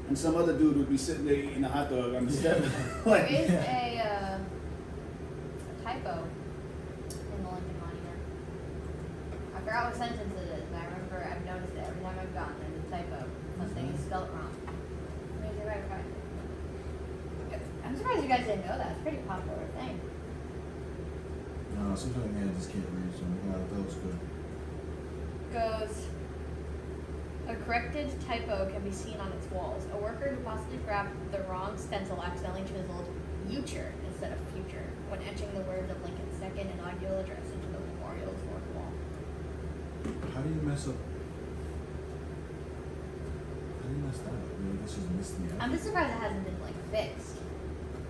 and some other dude would be sitting there eating a hot dog on the step. There is a typo in the Lincoln Monument. I forgot what sentence it is, but I remember I've noticed it every time I've gone. There's a typo. Something is spelled wrong. I'm surprised you guys didn't know that. It's a pretty popular thing. No, sometimes man just can't read, so that was good. Goes, a corrected typo can be seen on its walls. A worker who possibly grabbed the wrong stencil accidentally chiseled future instead of future when etching the words of Lincoln's second inaugural address into the memorial's north wall. How do you mess up? How do you mess that up? I mean, this is misty. I'm just surprised it hasn't been like fixed.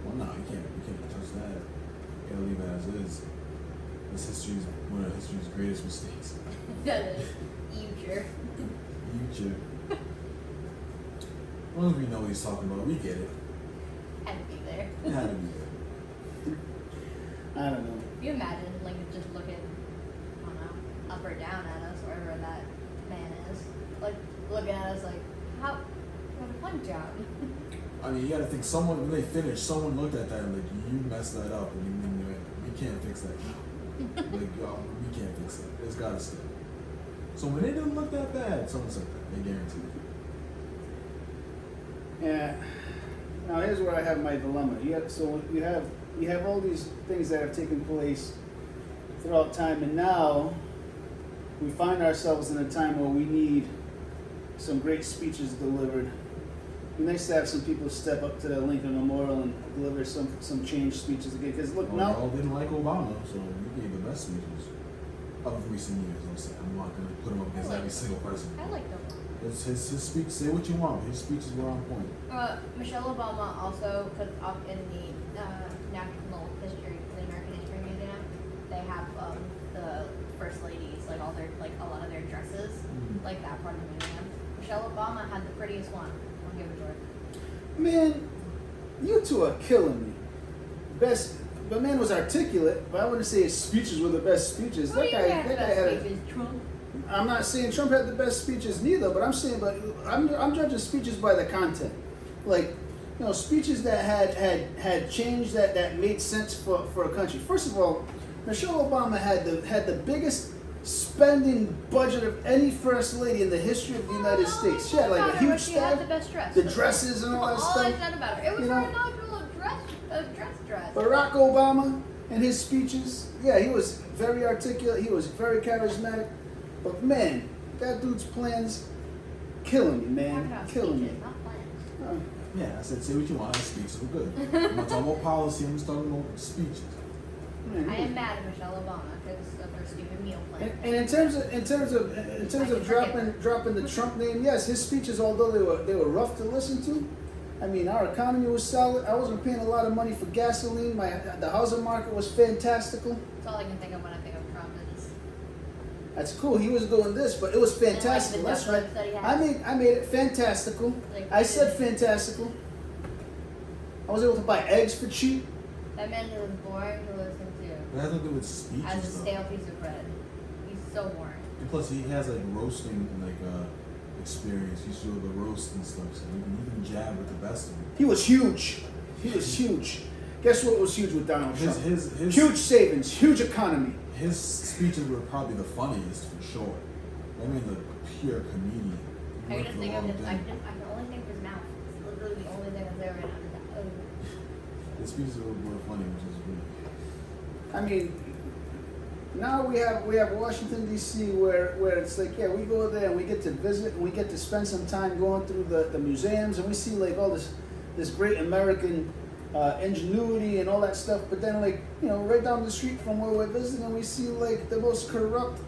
Well, no, you can't touch that. You gotta leave it as is. This one of history's greatest mistakes. Future. Future. As long as we know what he's talking about, we get it. Had to be there. It had to be there. I don't know. Can you imagine Lincoln just looking, I don't know, up or down at us, wherever that man is? Like, looking at us like, how, one job. I mean, you gotta think when they finished, someone looked at that and like, you messed that up, and we can't fix that. Like, we can't fix that. It's gotta stay. So when it didn't look that bad, someone said that. They guaranteed it. Yeah. Now here's where I have my dilemma. You have all these things that have taken place throughout time, and now we find ourselves in a time where we need some great speeches delivered. It'd be nice to have some people step up to the Lincoln Memorial and deliver some change speeches again. Because look, Well, now y'all didn't like Obama, so you gave the best speeches of recent years. I'm not gonna put him up against every single person. I like Obama. His speech. Say what you want. His speeches were on point. Michelle Obama also, because up in the National History, the American History Museum, they have the first ladies, like a lot of their dresses, like that part of the museum. Michelle Obama had the prettiest one. I'll give it to her. man, you two are killing me. The man was articulate, but I wouldn't say his speeches were the best speeches. Who do you think had the best speeches? Trump? I'm not saying Trump had the best speeches neither, but I'm saying, I'm judging speeches by the content. Like, speeches that had change that made sense for a country. First of all, Michelle Obama had the biggest spending budget of any first lady in the history of the United States. She had like a huge She had the staff, best dress. the dresses and all that All stuff. I said about her. It was her inaugural dress. Barack Obama and his speeches, yeah, he was very articulate. He was very charismatic. But man, that dude's plans killing me, man, killing me. Not plans. Yeah, I said say what you want. His speeches were good. I'm not talking about policy. I'm just talking about speeches. Man, I am mad at Michelle Obama because of her stupid meal plan. And in terms of dropping the Trump name, yes, his speeches, although they were rough to listen to, I mean, our economy was solid. I wasn't paying a lot of money for gasoline. The housing market was fantastical. That's all I can think of when I think of Trump is. That's cool. He was doing this, but it was fantastical. And, like, That's the right. judgments that he has. I made it fantastical. Like, I said fantastical. I was able to buy eggs for cheap. That man is boring to listen to. It has to do with speeches As a though. stale piece of bread. He's so boring. And plus, he has like roasting experience. He showed the roast and stuff, so he can jab with the best of them. He was huge. He was huge. Guess what was huge with Donald Trump? His Huge savings, huge economy. His speeches were probably the funniest for sure. I mean, the pure comedian. He I went can for think the of long his, thing. I can only think of his mouth. It's literally the only thing that's there right now. His speeches were more funny, which is weird. I mean, now we have Washington D.C. where it's like, yeah, we go there and we get to visit and we get to spend some time going through the museums and we see like all this great American ingenuity and all that stuff. But then like, you know, right down the street from where we're visiting, we see like the most corrupt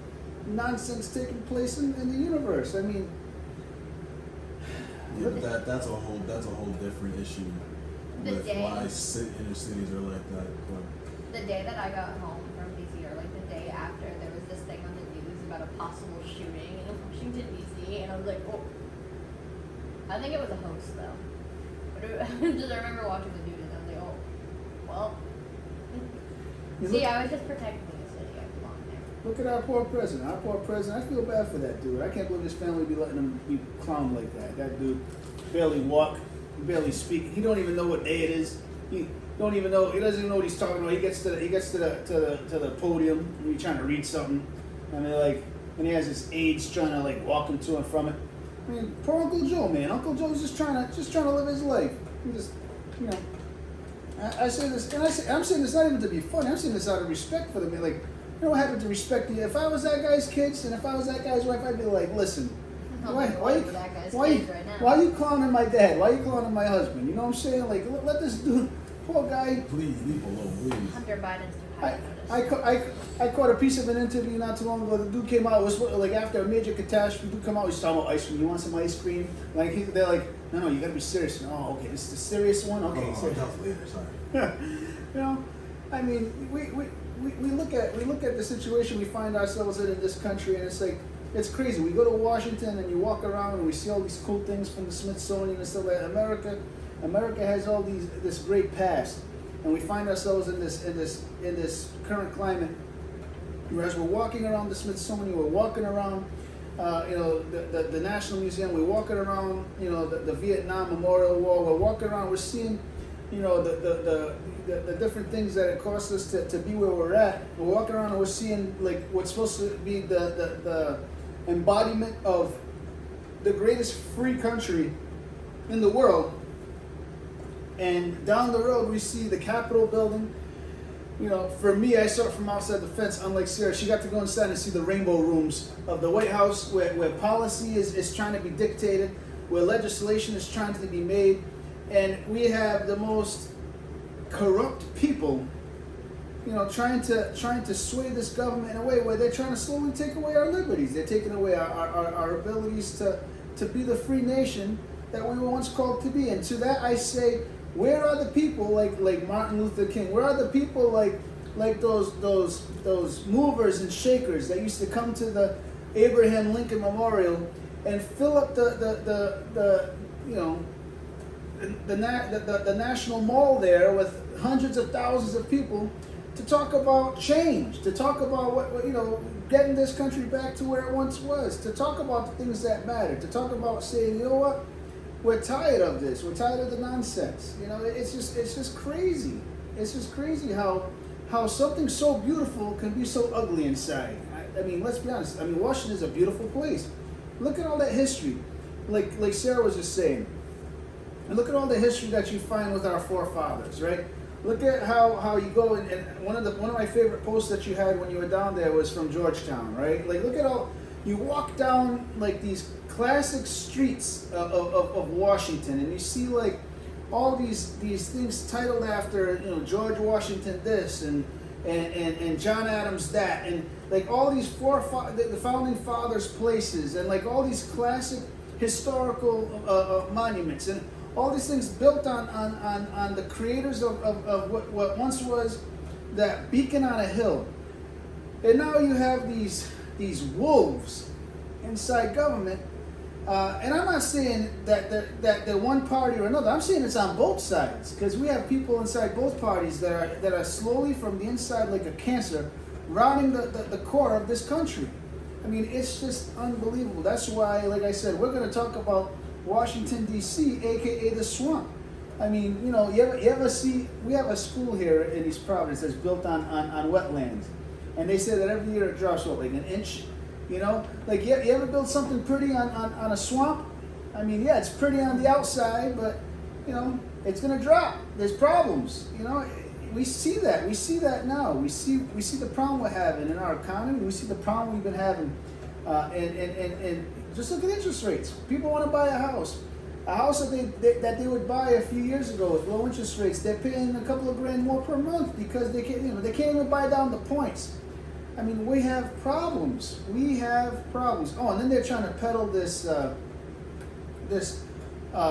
nonsense taking place in the universe. I mean, Yeah, but that's a whole different issue The with day- why inner cities are like that. But The day that I got home from DC, or like the day after, there was this thing on the news about a possible shooting in Washington DC, and I was like, oh. I think it was a hoax though. But just I remember watching the news and I was like, oh, well. You See, look- I was just protecting the city. I belong there. look at our poor president. Our poor president. I feel bad for that dude. I can't believe his family be letting him be clowned like that. That dude barely walk, barely speak. He don't even know what day it is. He don't even know. He doesn't even know what he's talking about. He gets to the podium and he's trying to read something, and they're like, and he has his aides trying to like walk him to and from it. I mean, poor Uncle Joe, man. Uncle Joe's just trying to live his life. He just, you know. I say this, and I'm saying this not even to be funny. I'm saying this out of respect for them. Like, you know what happened to respect you? If I was that guy's kids and if I was that guy's wife, I'd be like, listen, why are you clowning my dad? Why are you clowning my husband? You know what I'm saying? Like, let this dude, poor guy. please leave alone, please. Hunter Biden's too high notice. I caught a piece of an interview not too long ago. The dude came out. It was like after a major catastrophe. The dude come out. He's talking about ice cream. You want some ice cream? Like they're like, no, you gotta be serious. Oh, okay, this is the serious one. Okay, Oh, serious. that was later. Sorry. You know, I mean, we look at the situation we find ourselves in this country, and it's like it's crazy. We go to Washington and you walk around and we see all these cool things from the Smithsonian and stuff like that. America has all this great past, and we find ourselves in this current climate. Whereas we're walking around the Smithsonian, we're walking around, the National Museum, we're walking around, the Vietnam Memorial Wall, we're walking around, we're seeing, the different things that it costs us to be where we're at. We're walking around and we're seeing like what's supposed to be the embodiment of the greatest free country in the world. And down the road we see the Capitol building. For me, I saw it from outside the fence, unlike Sarah. She got to go inside and see the rainbow rooms of the White House where policy is trying to be dictated, where legislation is trying to be made. And we have the most corrupt people, trying to sway this government in a way where they're trying to slowly take away our liberties. They're taking away our abilities to be the free nation that we were once called to be. And to that I say, where are the people like Martin Luther King? Where are the people like those movers and shakers that used to come to the Abraham Lincoln Memorial and fill up the National Mall there with hundreds of thousands of people to talk about change, to talk about what getting this country back to where it once was, to talk about the things that matter, to talk about saying, you know what? We're tired of this. We're tired of the nonsense. It's just crazy. It's just crazy how something so beautiful can be so ugly inside. I mean, let's be honest. I mean, Washington is a beautiful place. Look at all that history, like Sarah was just saying. And look at all the history that you find with our forefathers, right? Look at how you go and one of my favorite posts that you had when you were down there was from Georgetown, right? Like, look at all you walk down like these classic streets of Washington, and you see like all these things titled after George Washington this and John Adams that, and like all these the founding fathers places, and like all these classic historical monuments, and all these things built on the creators of what once was that beacon on a hill. And now you have these wolves inside government And I'm not saying that they're one party or another. I'm saying it's on both sides, because we have people inside both parties that are slowly from the inside, like a cancer, rotting the core of this country. I mean, it's just unbelievable. That's why, like I said, we're going to talk about Washington, D.C., a.k.a. the swamp. I mean, you ever see, we have a school here in East Providence that's built on wetlands. And they say that every year it drops, like an inch? Like you ever build something pretty on a swamp? I mean, yeah, it's pretty on the outside, but it's gonna drop. There's problems. We see that. We see that now. We see the problem we're having in our economy. We see the problem we've been having, and just look at interest rates. People want to buy a house that they would buy a few years ago with low interest rates. They're paying a couple of grand more per month because they can't even buy down the points. I mean, we have problems. Oh, and then they're trying to peddle this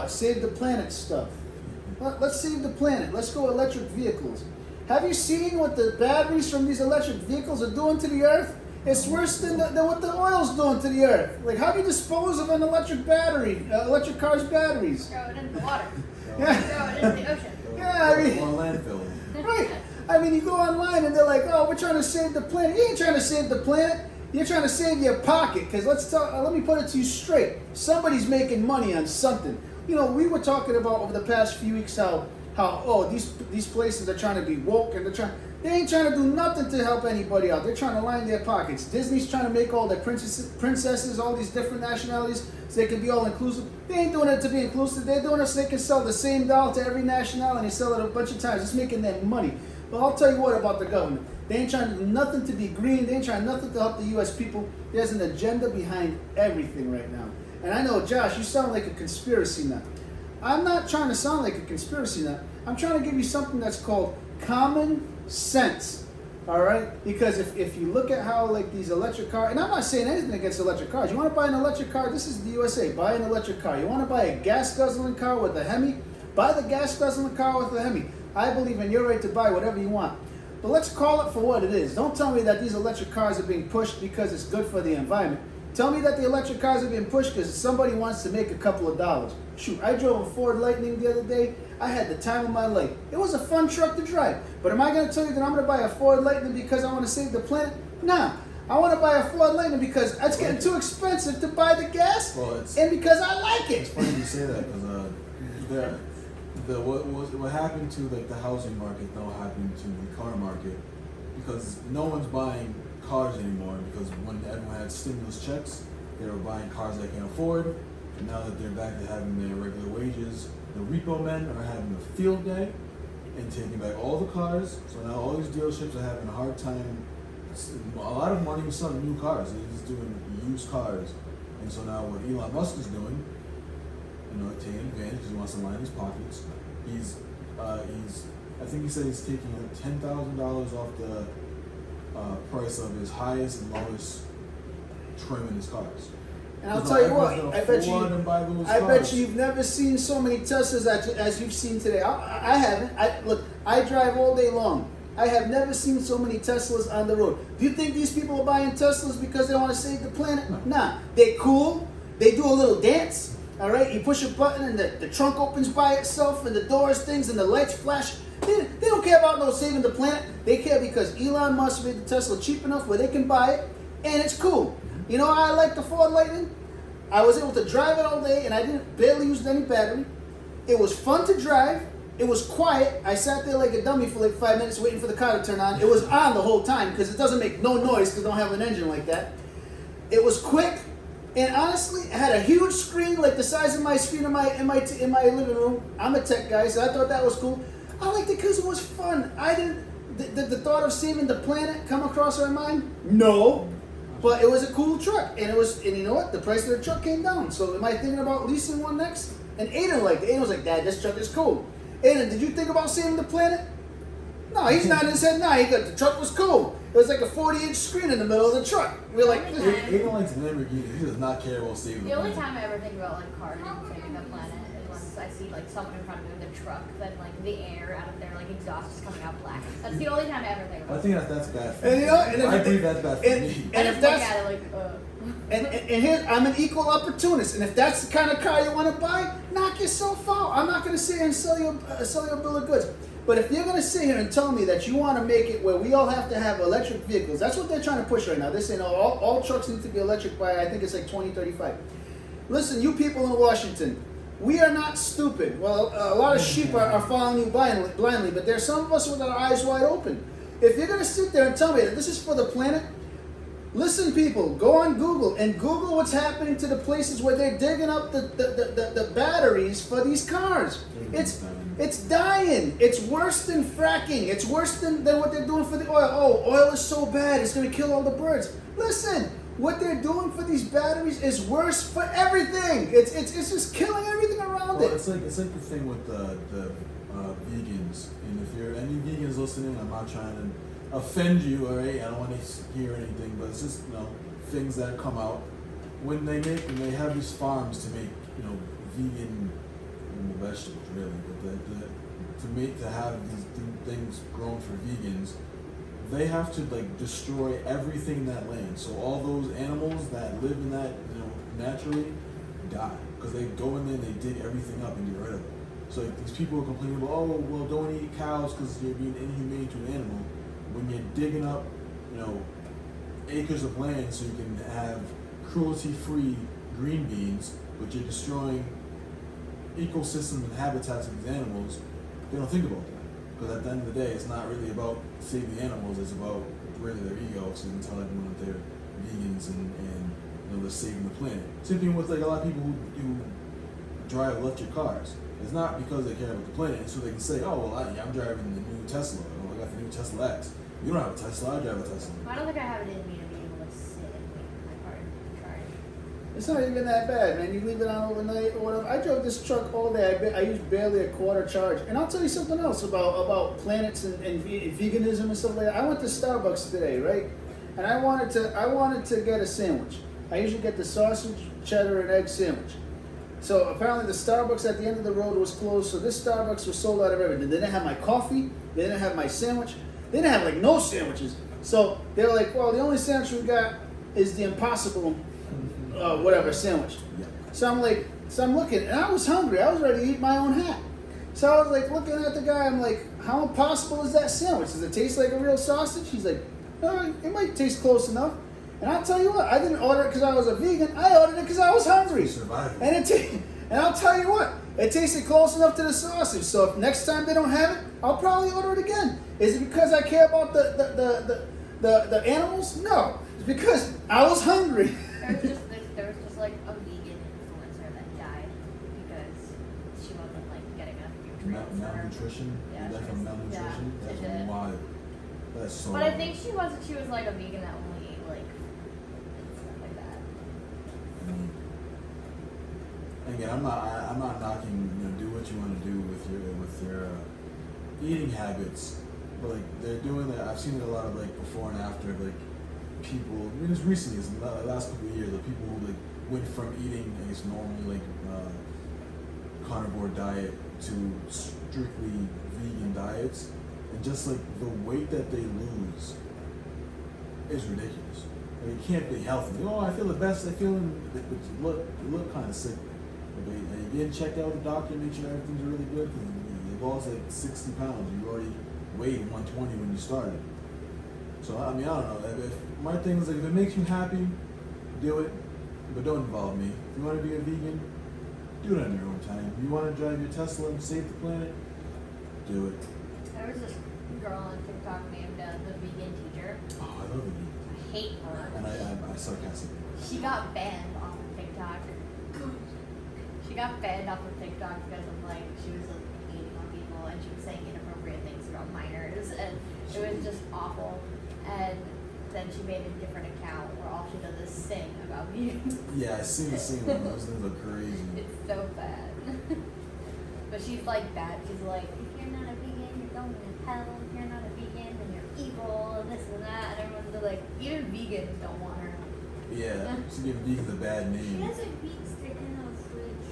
save the planet stuff. Let's save the planet. Let's go electric vehicles. Have you seen what the batteries from these electric vehicles are doing to the earth? It's worse than what the oil's doing to the earth. Like, how do you dispose of an electric battery, electric car's batteries? Throw it into the water. Yeah. Throw it into the ocean. Yeah, I mean, Or landfill. right. I mean, you go online and they're like, "Oh, we're trying to save the planet." You ain't trying to save the planet. You're trying to save your pocket. Because let me put it to you straight. Somebody's making money on something. We were talking about over the past few weeks how these places are trying to be woke, and they ain't trying to do nothing to help anybody out. They're trying to line their pockets. Disney's trying to make all their princesses, all these different nationalities, so they can be all inclusive. They ain't doing it to be inclusive. They're doing it so they can sell the same doll to every nationality and sell it a bunch of times. It's making them money. But I'll tell you what about the government. They ain't trying to do nothing to be green. They ain't trying nothing to help the U.S. people. There's an agenda behind everything right now. And I know, Josh, you sound like a conspiracy nut. I'm not trying to sound like a conspiracy nut. I'm trying to give you something that's called common sense. All right? Because if you look at how these electric cars, and I'm not saying anything against electric cars. You want to buy an electric car? This is the USA. Buy an electric car. You want to buy a gas guzzling car with a Hemi? Buy the gas guzzling car with a Hemi. I believe in your right to buy whatever you want. But let's call it for what it is. Don't tell me that these electric cars are being pushed because it's good for the environment. Tell me that the electric cars are being pushed because somebody wants to make a couple of dollars. Shoot, I drove a Ford Lightning the other day. I had the time of my life. It was a fun truck to drive. But am I going to tell you that I'm going to buy a Ford Lightning because I want to save the planet? Nah. I want to buy a Ford Lightning because it's getting too expensive to buy the gas, and because I like it. It's funny you say that because what happened to the housing market now happened to the car market, because no one's buying cars anymore, because when everyone had stimulus checks, they were buying cars they can afford, and now that they're back to having their regular wages, the repo men are having a field day and taking back all the cars. So now all these dealerships are having a hard time. A lot of them aren't even selling new cars; they're just doing used cars. And so now what Elon Musk is doing, taking advantage because he wants to line his pockets. I think he said he's taking $10,000 off the price of his highest and lowest trim in his cars. And I'll tell you what, I bet you you've never seen so many Teslas as you've seen today. I haven't. Look, I drive all day long. I have never seen so many Teslas on the road. Do you think these people are buying Teslas because they want to save the planet? No. Nah, they're cool. They do a little dance. All right, you push a button and the trunk opens by itself and the doors, things, and the lights flash. They don't care about no saving the planet. They care because Elon Musk made the Tesla cheap enough where they can buy it, and it's cool. You know, I like the Ford Lightning. I was able to drive it all day, and I barely used any battery. It was fun to drive. It was quiet. I sat there like a dummy for 5 minutes waiting for the car to turn on. It was on the whole time because it doesn't make no noise because I don't have an engine like that. It was quick. And honestly, it had a huge screen, like the size of my screen in my living room. I'm a tech guy, so I thought that was cool. I liked it because it was fun. The thought of saving the planet come across our mind? No. But it was a cool truck. And you know what? The price of the truck came down. So am I thinking about leasing one next? And Aiden liked it. Aiden was like, Dad, this truck is cool. Aiden, did you think about saving the planet? No, he's nodding his head. No, the truck was cool. It was like a 40-inch screen in the middle of the truck. We were like, Aiden likes Lamborghini. He does not care about saving the planet. The only time I ever think about cars and saving the planet is when I see someone in front of me with a truck, then the air out of their exhaust is coming out black. That's the only time I ever think about it. I think that's bad for and me. you know, and I believe that's bad for me. And if that's And here, I'm an equal opportunist. And if that's the kind of car you want to buy, knock yourself out. I'm not going to sit here and sell you a bill of goods. But if you're going to sit here and tell me that you want to make it where we all have to have electric vehicles, that's what they're trying to push right now. They're saying all trucks need to be electric by, I think it's like 2035. Listen, you people in Washington, we are not stupid. Well, a lot of sheep are following you blindly, but there's some of us with our eyes wide open. If you're going to sit there and tell me that this is for the planet, listen, people, go on Google and Google what's happening to the places where they're digging up the batteries for these cars. It's dying. It's worse than fracking. It's worse than what they're doing for the oil. Oh, oil is so bad, it's going to kill all the birds. Listen, what they're doing for these batteries is worse for everything. It's just killing everything around it. It's like the thing with the vegans. And if you're any vegans listening, I'm not trying to offend you, all right? I don't want to hear anything, but it's just, things that come out when they have these farms to make, vegan vegetables, really, but to have these things grown for vegans, they have to destroy everything in that land. So all those animals that live in that, naturally die because they go in there and they dig everything up and get rid of it. So these people are complaining about, oh, well, don't eat cows because you're being inhumane to an animal. When you're digging up, acres of land so you can have cruelty-free green beans, but you're destroying ecosystems and habitats of these animals, they don't think about that. Because at the end of the day, it's not really about saving the animals, it's about really their ego, so you can tell everyone that they're vegans and they're saving the planet. Same thing with a lot of people who drive electric cars. It's not because they care about the planet, it's so they can say, oh, well, I'm driving the new Tesla, or I got the new Tesla X. You don't have a Tesla, I drive a Tesla. I don't think I have it in me to be able to sit and wait for my car to charge. It's not even that bad, man. You leave it on overnight or whatever. I drove this truck all day. I used barely a quarter charge. And I'll tell you something else about planets and veganism and stuff like that. I went to Starbucks today, right? And I wanted to get a sandwich. I usually get the sausage, cheddar, and egg sandwich. So apparently the Starbucks at the end of the road was closed. So this Starbucks was sold out of everything. They didn't have my coffee. They didn't have my sandwich. They didn't have no sandwiches. So they were like, well, the only sandwich we got is the Impossible whatever sandwich. Yeah. So I'm looking, and I was hungry. I was ready to eat my own hat. So I was looking at the guy. I'm like, how impossible is that sandwich? Does it taste like a real sausage? He's like, oh, it might taste close enough. And I'll tell you what, I didn't order it because I was a vegan. I ordered it because I was hungry. Survival. And I'll tell you what, it tasted close enough to the sausage. So if next time they don't have it, I'll probably order it again. Is it because I care about the animals? No, it's because I was hungry. There was just a vegan influencer that died because she wasn't getting enough nutrients. Malnutrition? Yeah, Is that from malnutrition? yeah, That's it did. wild. That's so But I wild. think she was a vegan that only ate stuff like that. Again, I'm not knocking. Do what you want to do with your eating habits, but they're doing that. I've seen it a lot of before and after people. I mean, it's recently, it's the last couple of years, the people who went from eating normal carnivore diet to strictly vegan diets, and just the weight that they lose is ridiculous. It can't be healthy. Oh, I feel the best. I feel, but you look kind of sick. And you didn't check out the doctor, make sure everything's really good. Because you've lost 60 pounds. You already weighed 120 when you started. So I don't know. If my thing is if it makes you happy, do it, but don't involve me. If you want to be a vegan, do it on your own time. If you want to drive your Tesla and save the planet, do it. There was this girl on TikTok named the vegan teacher. Oh, I love it. I hate her. And I sarcastically. She got banned off of TikTok. She got banned off of TikTok because of she was hating on people and she was saying inappropriate things about minors and it was just awful. And then she made a different account where all she does is sing about vegans. Yeah, I seen the same one. Those things are crazy. It's so bad. But she's that. She's like, if you're not a vegan, you're going to hell. If you're not a vegan, then you're evil and this and that. And everyone's even vegans don't want her. Yeah, she gave vegan a bad She name. has a meat stick in her fridge.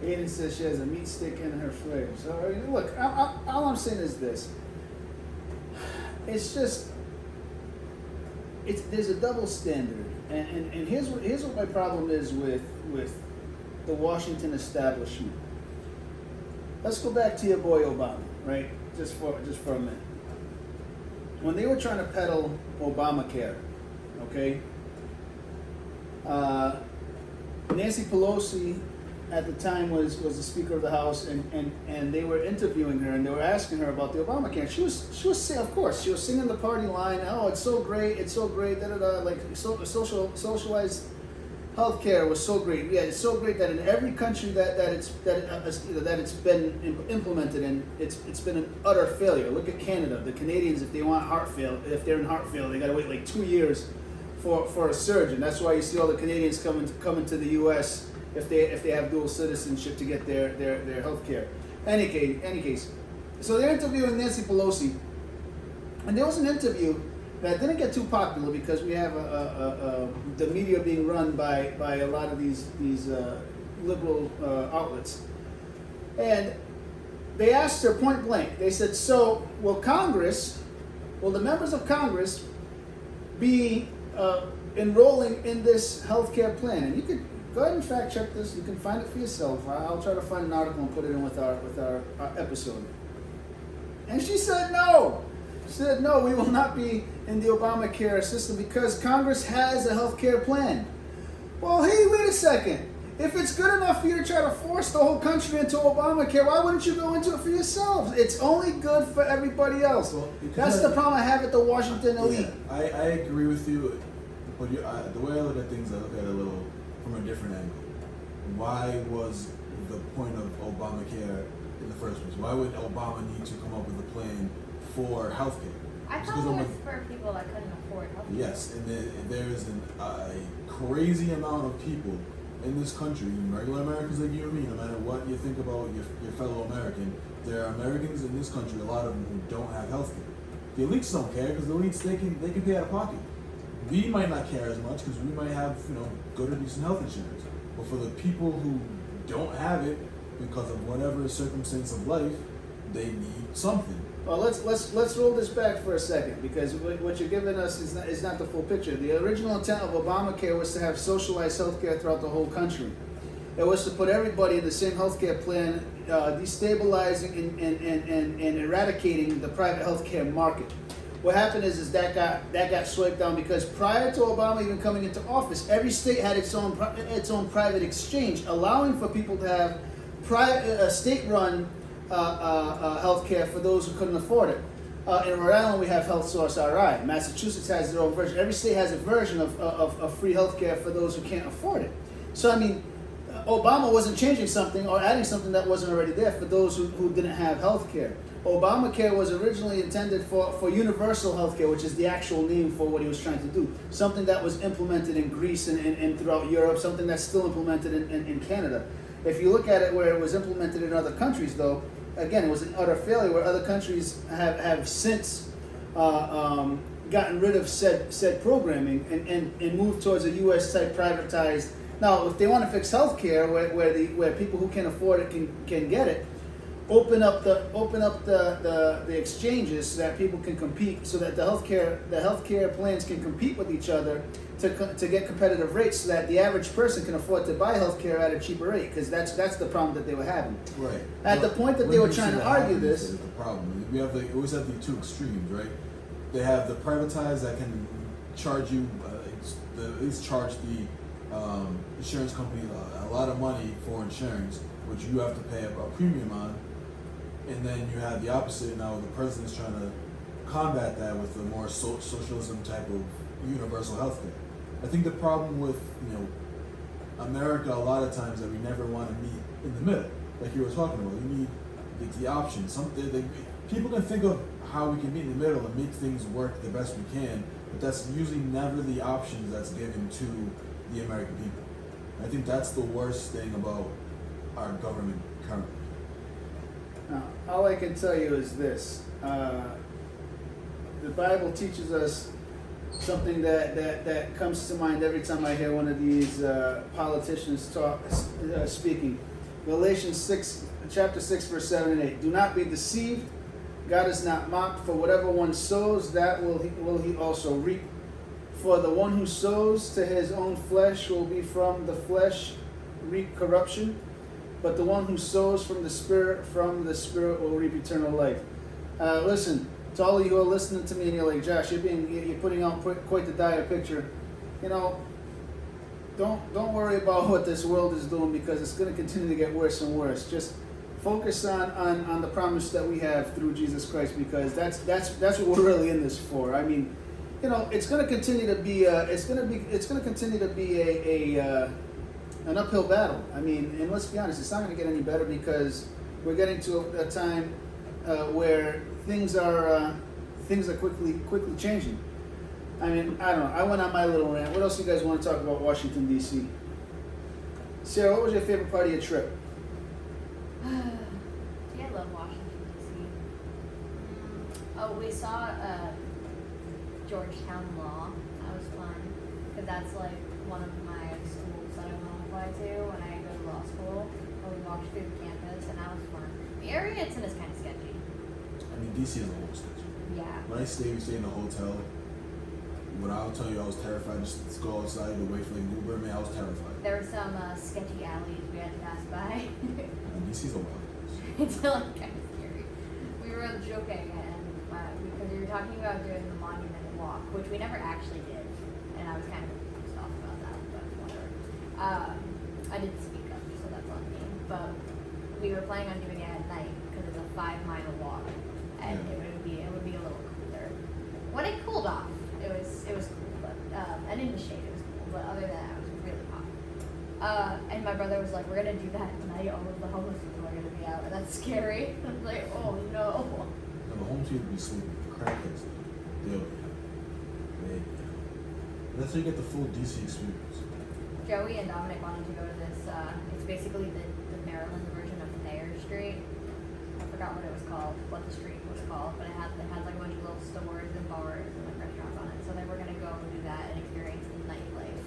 Aiden says she has a meat stick in her fridge. So look, all I'm saying is this. It's just, there's a double standard, And here's what my problem is with the Washington establishment. Let's go back to your boy Obama, right? Just for a minute. When they were trying to peddle Obamacare, okay? Nancy Pelosi at the time was the Speaker of the House, and they were interviewing her, and they were asking her about the Obamacare. She was saying, of course, she was singing the party line. Oh, it's so great, da da da. Like socialized healthcare was so great. Yeah, it's so great that in every country that it's been implemented in, it's been an utter failure. Look at Canada. The Canadians, if they're in heart failure, they gotta wait like 2 years for a surgeon. That's why you see all the Canadians coming to the U.S. if they have dual citizenship to get their health care. Any case. So they're interviewing Nancy Pelosi, and there was an interview that didn't get too popular because we have the media being run by a lot of these liberal outlets. And they asked her point blank. They said, "So will the members of Congress be enrolling in this healthcare plan?" And you could go ahead and fact check this. You can find it for yourself. I'll try to find an article and put it in with our episode. And she said no. She said, "No, we will not be in the Obamacare system because Congress has a health care plan." Well, hey, wait a second. If it's good enough for you to try to force the whole country into Obamacare, why wouldn't you go into it for yourselves? It's only good for everybody else. Well, that's the problem I have with the Washington elite. Yeah, I agree with you, but the way I look at things, I look at it a little from a different angle. Why was the point of Obamacare in the first place? Why would Obama need to come up with a plan for healthcare? I thought it was for people that couldn't afford healthcare. Yes, and there is a crazy amount of people in this country, regular Americans like you and me, no matter what you think about your fellow American, there are Americans in this country, a lot of them who don't have healthcare. The elites don't care because the elites they can pay out of pocket. We might not care as much because we might have good or decent health insurance. But for the people who don't have it because of whatever circumstance of life, they need something. Well, let's roll this back for a second because what you're giving us is not the full picture. The original intent of Obamacare was to have socialized healthcare throughout the whole country. It was to put everybody in the same healthcare plan, destabilizing and eradicating the private healthcare market. What happened is that got swiped down because prior to Obama even coming into office, every state had its own private exchange, allowing for people to have state-run health care for those who couldn't afford it. In Rhode Island, we have Health Source RI. Massachusetts has their own version. Every state has a version of free health care for those who can't afford it. So, I mean, Obama wasn't changing something or adding something that wasn't already there for those who didn't have health care. Obamacare was originally intended for universal health care, which is the actual name for what he was trying to do. Something that was implemented in Greece and throughout Europe, something that's still implemented in Canada. If you look at it where it was implemented in other countries, though, again, it was an utter failure where other countries have since gotten rid of said programming and moved towards a U.S.-type privatized. Now, if they want to fix healthcare where people who can afford it can get it, open up the exchanges so that people can compete, so that the healthcare plans can compete with each other to get competitive rates, so that the average person can afford to buy healthcare at a cheaper rate, because that's the problem that they were having. Right. At the point that they were trying to argue this, is the problem. We always have the two extremes, right? They have the privatized that can charge you, at least charge the insurance company a lot of money for insurance, which you have to pay a premium on. And then you have the opposite now. The president's trying to combat that with a more socialism type of universal health care. I think the problem with America a lot of times that we never want to meet in the middle, like you were talking about. You need the options. People can think of how we can meet in the middle and make things work the best we can, but that's usually never the options that's given to the American people. I think that's the worst thing about our government currently. Now, all I can tell you is this. The Bible teaches us something that comes to mind every time I hear one of these politicians speaking. Galatians 6, chapter 6, verse 7 and 8. Do not be deceived. God is not mocked, for whatever one sows, that will he also reap. For the one who sows to his own flesh will be from the flesh reap corruption, but the one who sows from the Spirit will reap eternal life. Listen, to all of you who are listening to me and you're like, Josh, you're putting out quite the dire picture. You know, don't worry about what this world is doing, because it's going to continue to get worse and worse. Just focus on the promise that we have through Jesus Christ, because that's what we're really in this for. I mean, you know, it's going to continue to be an uphill battle. I mean, and let's be honest, it's not going to get any better, because we're getting to a time where things are quickly changing. I mean, I don't know. I went on my little rant. What else do you guys want to talk about Washington, D.C.? Sarah, what was your favorite part of your trip? I love Washington, D.C. Oh, we saw Georgetown Law. That was fun, because that's like one of my schools that I want to apply to when I go to law school. We walked through the campus, and that was fun. The area it's in is kind of sketchy. I mean, DC is a whole sketchy. Yeah. When we stayed in a hotel. When I'll tell you, I was terrified just to go outside to wait for the Uber. Man, I was terrified. There were some sketchy alleys we had to pass by. DC's a wild place. It's like kind of scary. We were joking, and because we were talking about doing the monument walk, which we never actually did, and I was kind of pissed off about that, but whatever. I didn't speak up, so that's on me. But we were planning on doing it at night because it's a 5-mile walk, and it would be a little cooler. When it cooled off, it was cool, but and in the shade it was cool. But other than that, it was really hot. And my brother was like, "We're gonna do that at night. All of the homeless people are gonna be out, and that's scary." I was like, "Oh no." No, the homeless people be sleeping. The crackheads, they'll be out. Let's say you get the full DC experience. Joey and Dominic wanted to go to this. It's basically the Maryland version of Thayer Street. I forgot what it was called, what the street was called, but it had like a bunch of little stores and bars and like restaurants on it. So they were gonna go and do that and experience the nightlife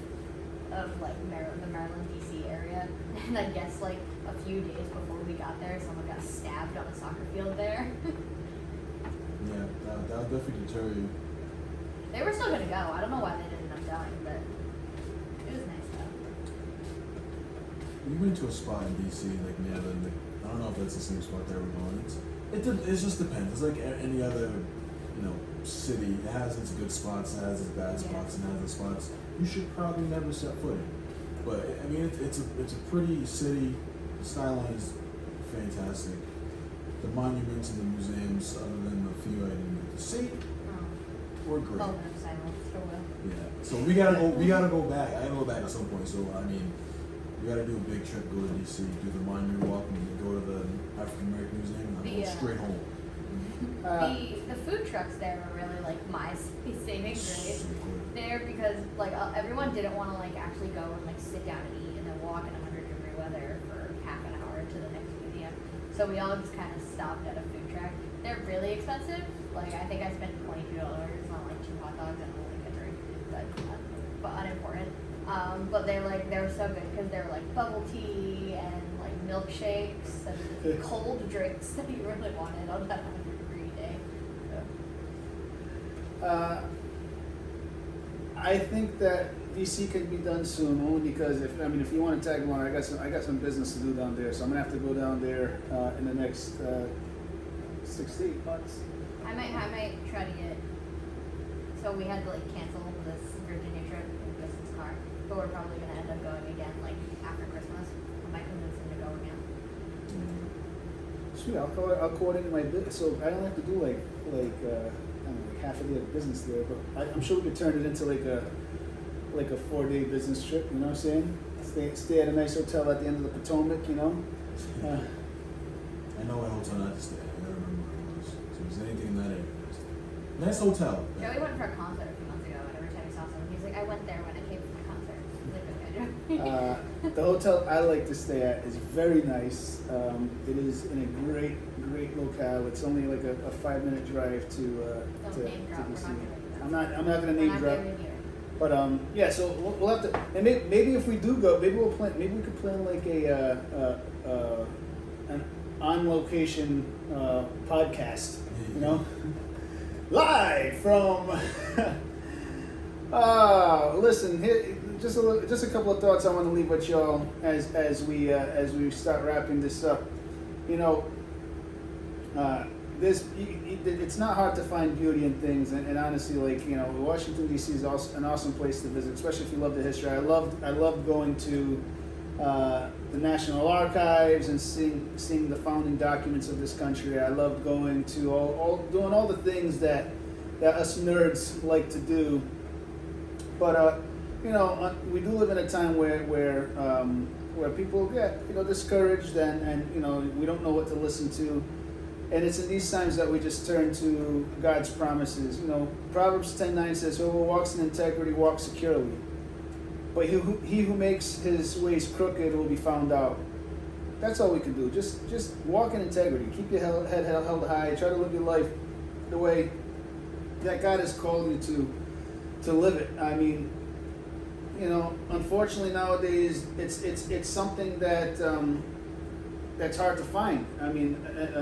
of like the Maryland DC area. And I guess like a few days before we got there, someone got stabbed on a soccer field there. Yeah, that'll definitely deter you. They were still gonna go. I don't know why they didn't end up going, but it was nice though. We went to a spot in DC, like Maryland. I don't know if that's the same spot they were going. It just depends. It's like any other, city. It has its good spots, it has its bad spots, and it has its spots you should probably never set foot in. But I mean, it's a pretty city. The skyline is fantastic. The monuments and the museums, other than the few I didn't get to see, were great. Moment of silence for Will. Yeah. So we gotta go back. I gotta go back at some point. So I mean, we gotta do a big trip. Go to DC, do the monument walk, and go to the African American Museum, and go straight home. The food trucks there were really like my saving grace there, because like everyone didn't want to like actually go and like sit down and eat and then walk in 100-degree weather for half an hour to the next museum. So we all just kind of stopped at a food truck. They're really expensive. Like I think I spent $22 on like 2 hot dogs and like a drink, but unimportant. But they were so good because they were like bubble tea and like milkshakes and cold drinks that you really wanted on that 100-degree day. I think that DC could be done soon, only because if you want to tag along, I got some business to do down there, so I'm gonna have to go down there in the next 6 to 8 months. I might try to get. So we had to like cancel this Virginia trip in Kristen's car, but we're probably gonna end up going again like after Christmas. I might convince him to go again. Sweet, I'll coordinate my business, so I don't have to do like half a day of business there, but I'm sure we could turn it into like a 4-day business trip. You know what I'm saying? Stay at a nice hotel at the end of the Potomac. I know what hotel not to stay at. I gotta remember where it was. So if there's anything in that area, nice hotel. Joey went for a concert a few months ago, and every time he saw someone, he's like, "I went there when I came from the concert." I was like, "Okay, Joey." The hotel I like to stay at is very nice. It is in a great locale. It's only like a 5-minute drive to name drop. DC. We're not I'm not gonna name drop. But yeah, so we'll have to, and maybe if we do go, maybe we could plan like an on location podcast, live from Listen, here, just a couple of thoughts I want to leave with y'all as we start wrapping this up. You know, it's not hard to find beauty in things, and honestly, like, you know, Washington D.C. is also an awesome place to visit, especially if you love the history. I loved going to the National Archives and seeing the founding documents of this country. I loved going to doing all the things that us nerds like to do. But you know, we do live in a time where people get, you know, discouraged and you know, we don't know what to listen to. And it's in these times that we just turn to God's promises. You know, Proverbs 10:9 says, "Whoever walks in integrity walks securely. But he who makes his ways crooked will be found out." That's all we can do. Just walk in integrity. Keep your head held high. Try to live your life the way that God has called you to live it. I mean, you know, unfortunately nowadays it's something that that's hard to find. I mean,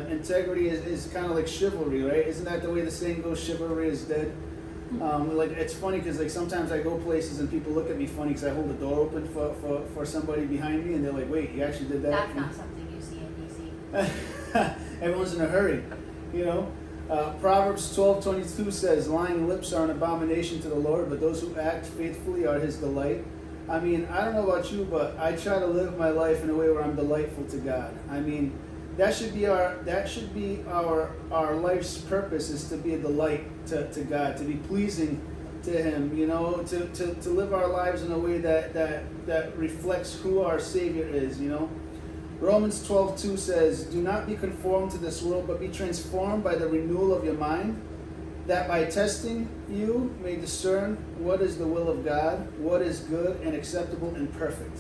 integrity is kind of like chivalry, right? Isn't that the way the saying goes? Chivalry is dead. Like, it's funny because, like, sometimes I go places and people look at me funny because I hold the door open for somebody behind me, and they're like, "Wait, you actually did that?" That's not something you see in DC. Everyone's in a hurry, you know. Proverbs 12:22 says, "Lying lips are an abomination to the Lord, but those who act faithfully are His delight." I mean, I don't know about you, but I try to live my life in a way where I'm delightful to God. I mean, that should be our life's purpose, is to be a delight to God, to be pleasing to Him, you know, to live our lives in a way that reflects who our Savior is, you know. Romans 12:2 says, "Do not be conformed to this world, but be transformed by the renewal of your mind, that by testing you may discern what is the will of God, what is good and acceptable and perfect."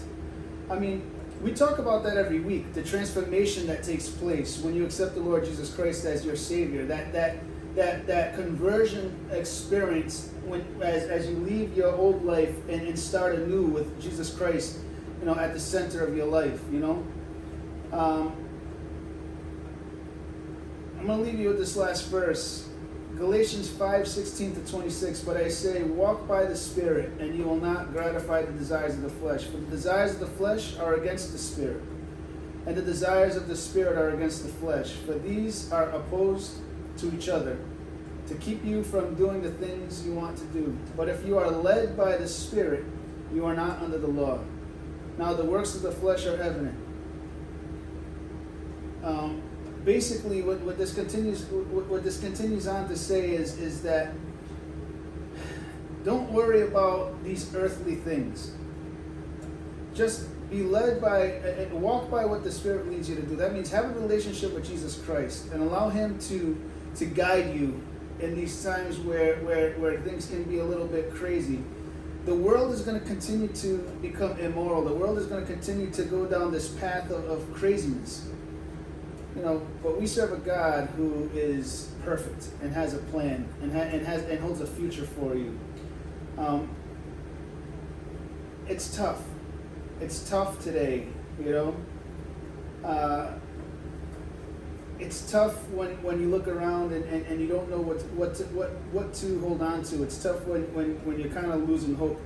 I mean, we talk about that every week, the transformation that takes place when you accept the Lord Jesus Christ as your Savior, that conversion experience as you leave your old life and start anew with Jesus Christ, you know, at the center of your life, you know. I'm going to leave you with this last verse. Galatians 5:16-26, "But I say, walk by the Spirit, and you will not gratify the desires of the flesh. For the desires of the flesh are against the Spirit, and the desires of the Spirit are against the flesh. For these are opposed to each other, to keep you from doing the things you want to do. But if you are led by the Spirit, you are not under the law. Now the works of the flesh are evident." Basically, what this continues on to say is that don't worry about these earthly things. Just be led by, walk by what the Spirit leads you to do. That means have a relationship with Jesus Christ and allow Him to guide you in these times where things can be a little bit crazy. The world is going to continue to become immoral. The world is going to continue to go down this path of craziness. You know, but we serve a God who is perfect and has a plan and holds a future for you. It's tough. It's tough today, you know. It's tough when you look around and you don't know what to hold on to. It's tough when you're kind of losing hope.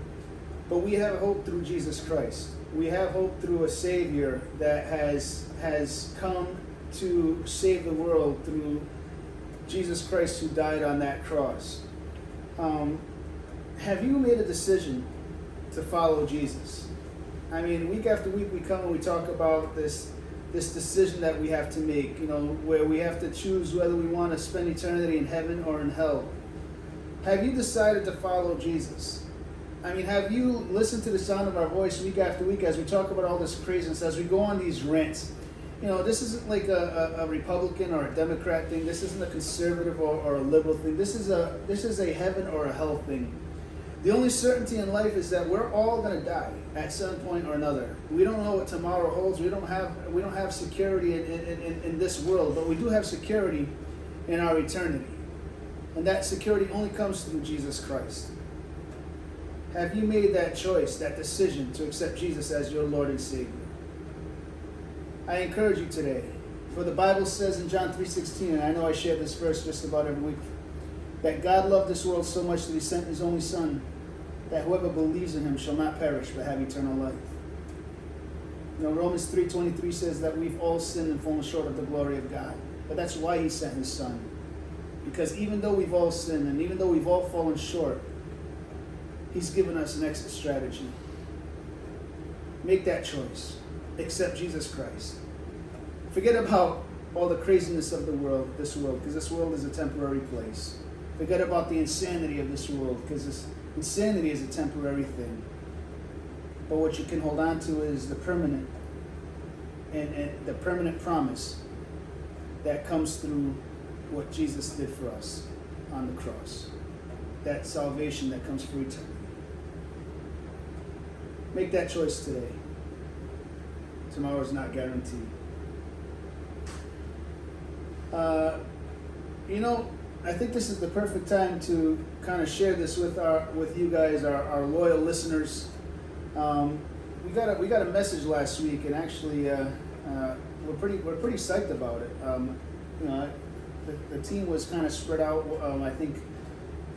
But we have hope through Jesus Christ. We have hope through a Savior that has come to save the world through Jesus Christ, who died on that cross. Have you made a decision to follow Jesus? I mean, week after week we come and we talk about this decision that we have to make, you know, where we have to choose whether we want to spend eternity in heaven or in hell. Have you decided to follow Jesus? I mean, have you listened to the sound of our voice week after week as we talk about all this craziness, as we go on these rants? You know, this isn't like a Republican or a Democrat thing. This isn't a conservative or a liberal thing. This is a heaven or a hell thing. The only certainty in life is that we're all going to die at some point or another. We don't know what tomorrow holds. We don't have security in this world, but we do have security in our eternity. And that security only comes through Jesus Christ. Have you made that choice, that decision to accept Jesus as your Lord and Savior? I encourage you today, for the Bible says in John 3:16, and I know I share this verse just about every week, that God loved this world so much that He sent His only Son, that whoever believes in him shall not perish but have eternal life. Romans 3:23 says that we've all sinned and fallen short of the glory of God. But that's why he sent his son. Because even though we've all sinned and even though we've all fallen short, he's given us an exit strategy. Make that choice. Accept Jesus Christ. Forget about all the craziness of this world, because this world is a temporary place. Forget about the insanity of this world, because this insanity is a temporary thing. But what you can hold on to is the permanent and the permanent promise that comes through what Jesus did for us on the cross. That salvation that comes for eternity. Make that choice today. Tomorrow is not guaranteed. I think this is the perfect time to kind of share this with you guys, our loyal listeners. We got a message last week, and actually we're pretty psyched about it. The team was kind of spread out. I think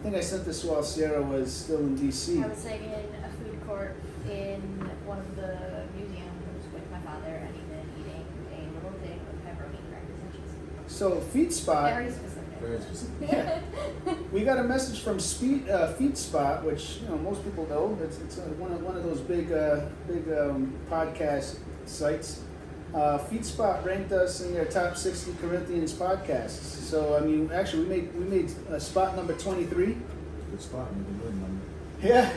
I sent this while Sierra was still in DC. I was sitting in a food court in one of the museums with my father, and he's been eating a little thing of pepperoni crackers and cheese. So Feedspot. Very specific. Very specific. Yeah. We got a message from Feedspot, which most people know. It's one of those big podcast sites. Feedspot ranked us in their top 60 Corinthians podcasts. So actually we made spot number 23. Good spot, maybe good number. Yeah.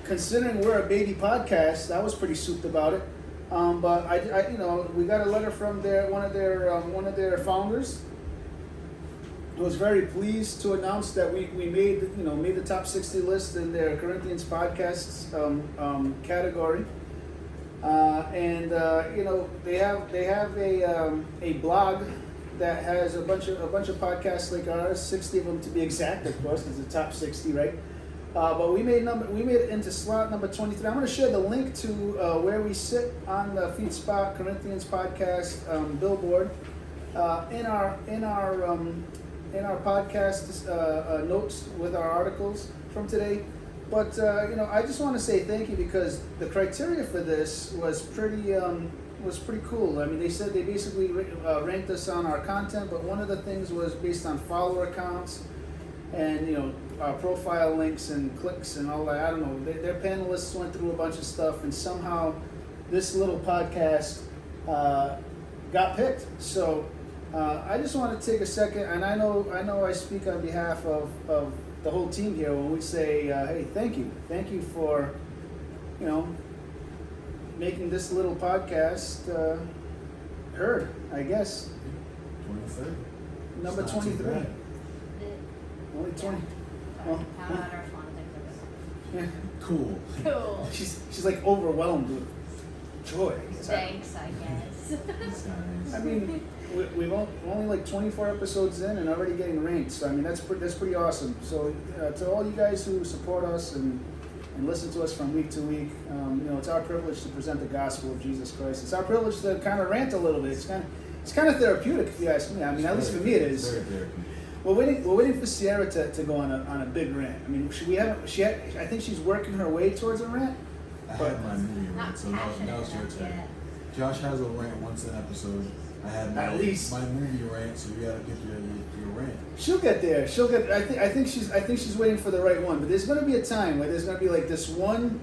Considering we're a baby podcast, I was pretty souped about it. But we got a letter from one of their founders. I was very pleased to announce that we made the top 60 list in their Corinthians podcasts category. They have a blog that has a bunch of podcasts like ours, 60 of them to be exact, of course, because it's the top 60, right? But we made it into slot number 23. I'm going to share the link to where we sit on the Feedspot Corinthians podcast billboard in our podcast notes with our articles from today. But I just want to say thank you, because the criteria for this was pretty cool. I mean, they said they basically ranked us on our content, but one of the things was based on follower accounts and our profile links and clicks and all that. I don't know. Their panelists went through a bunch of stuff, and somehow this little podcast got picked. So I just want to take a second, and I know I speak on behalf of the whole team here when we say, hey, thank you for making this little podcast heard, I guess. 23. Number It's not too 23. bad. Only 20. Sorry, how about our sponsors? Yeah. Cool. Cool. She's like overwhelmed with joy. I guess. Thanks, I guess. Nice. I mean, we've only like 24 episodes in and already getting ranked. So that's pretty awesome. So to all you guys who support us and listen to us from week to week, it's our privilege to present the gospel of Jesus Christ. It's our privilege to kind of rant a little bit. It's kind of therapeutic, if you ask me. I mean, at least for me it is. Very therapeutic. We're waiting for Sierra to go on a big rant. I mean, I think she's working her way towards a rant. I had my movie Not rant, so now it's your passionate turn. yet. Josh has a rant once an episode. I had my movie rant, so you gotta get your rant. She'll get there. I think she's waiting for the right one. But there's going to be a time where there's going to be like this one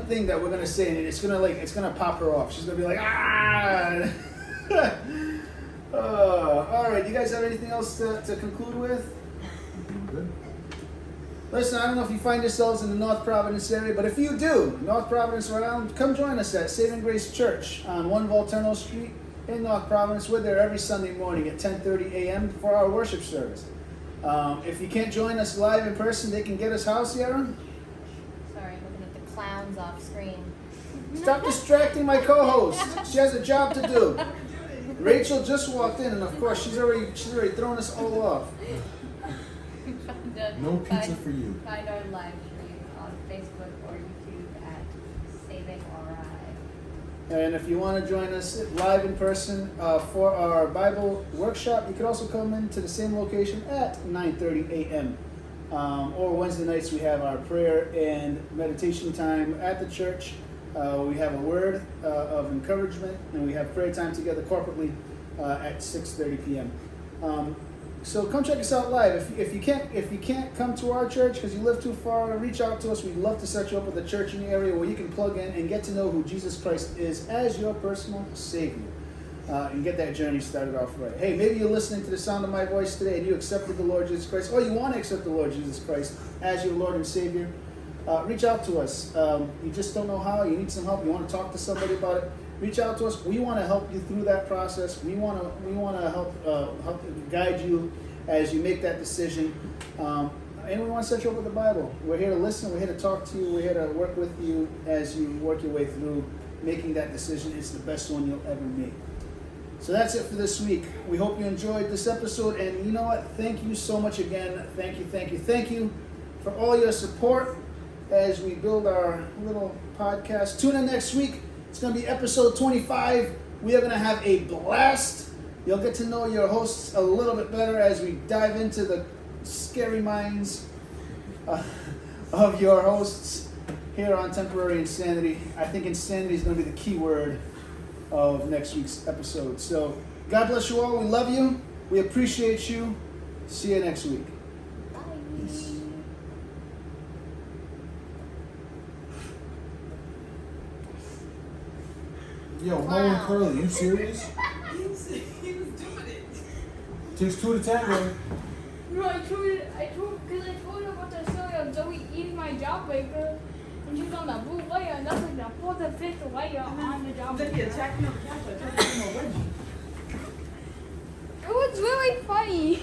thing that we're going to say, and it's going to pop her off. She's going to be like, ah. All right. You guys have anything else to conclude with? Good. Listen, I don't know if you find yourselves in the North Providence area, but if you do, North Providence, Rhode Island, come join us at Saving Grace Church on 1 Volturno Street in North Providence. We're there every Sunday morning at 10:30 a.m. for our worship service. If you can't join us live in person, they can get us how, Sierra? Sorry, looking at the clowns off screen. Stop distracting my co-host. She has a job to do. Rachel just walked in, and of course, she's already thrown us all off. No pizza for you. Find our live stream on Facebook or YouTube at Saving RI. And if you want to join us live in person for our Bible workshop, you can also come into the same location at 9:30 a.m. Or Wednesday nights we have our prayer and meditation time at the church. We have a word of encouragement, and we have prayer time together corporately at 6:30 p.m. So come check us out live. If you can't come to our church because you live too far, reach out to us. We'd love to set you up with a church in the area where you can plug in and get to know who Jesus Christ is as your personal Savior, and get that journey started off right. Hey, maybe you're listening to the sound of my voice today and you accepted the Lord Jesus Christ, or you want to accept the Lord Jesus Christ as your Lord and Savior. Reach out to us. You just don't know how. You need some help. You want to talk to somebody about it. Reach out to us. We want to help you through that process. We want to help guide you as you make that decision. And we want to set you up with the Bible. We're here to listen. We're here to talk to you. We're here to work with you as you work your way through making that decision. It's the best one you'll ever make. So that's it for this week. We hope you enjoyed this episode. And you know what? Thank you so much again. Thank you for all your support as we build our little podcast. Tune in next week. It's going to be episode 25. We are going to have a blast. You'll get to know your hosts a little bit better as we dive into the scary minds of your hosts here on Temporary Insanity. I think insanity is going to be the key word of next week's episode. So God bless you all. We love you. We appreciate you. See you next week. Bye. Peace. Yo, Mo and Curly, you serious? He was doing it. Takes two to tango. No, I told her about the story of Zoe eating my jawbreaker, and she was on the blue layer, and that's like the fourth or fifth layer on the Then he jawbreaker. attacked me on the couch. I told him, It was really funny.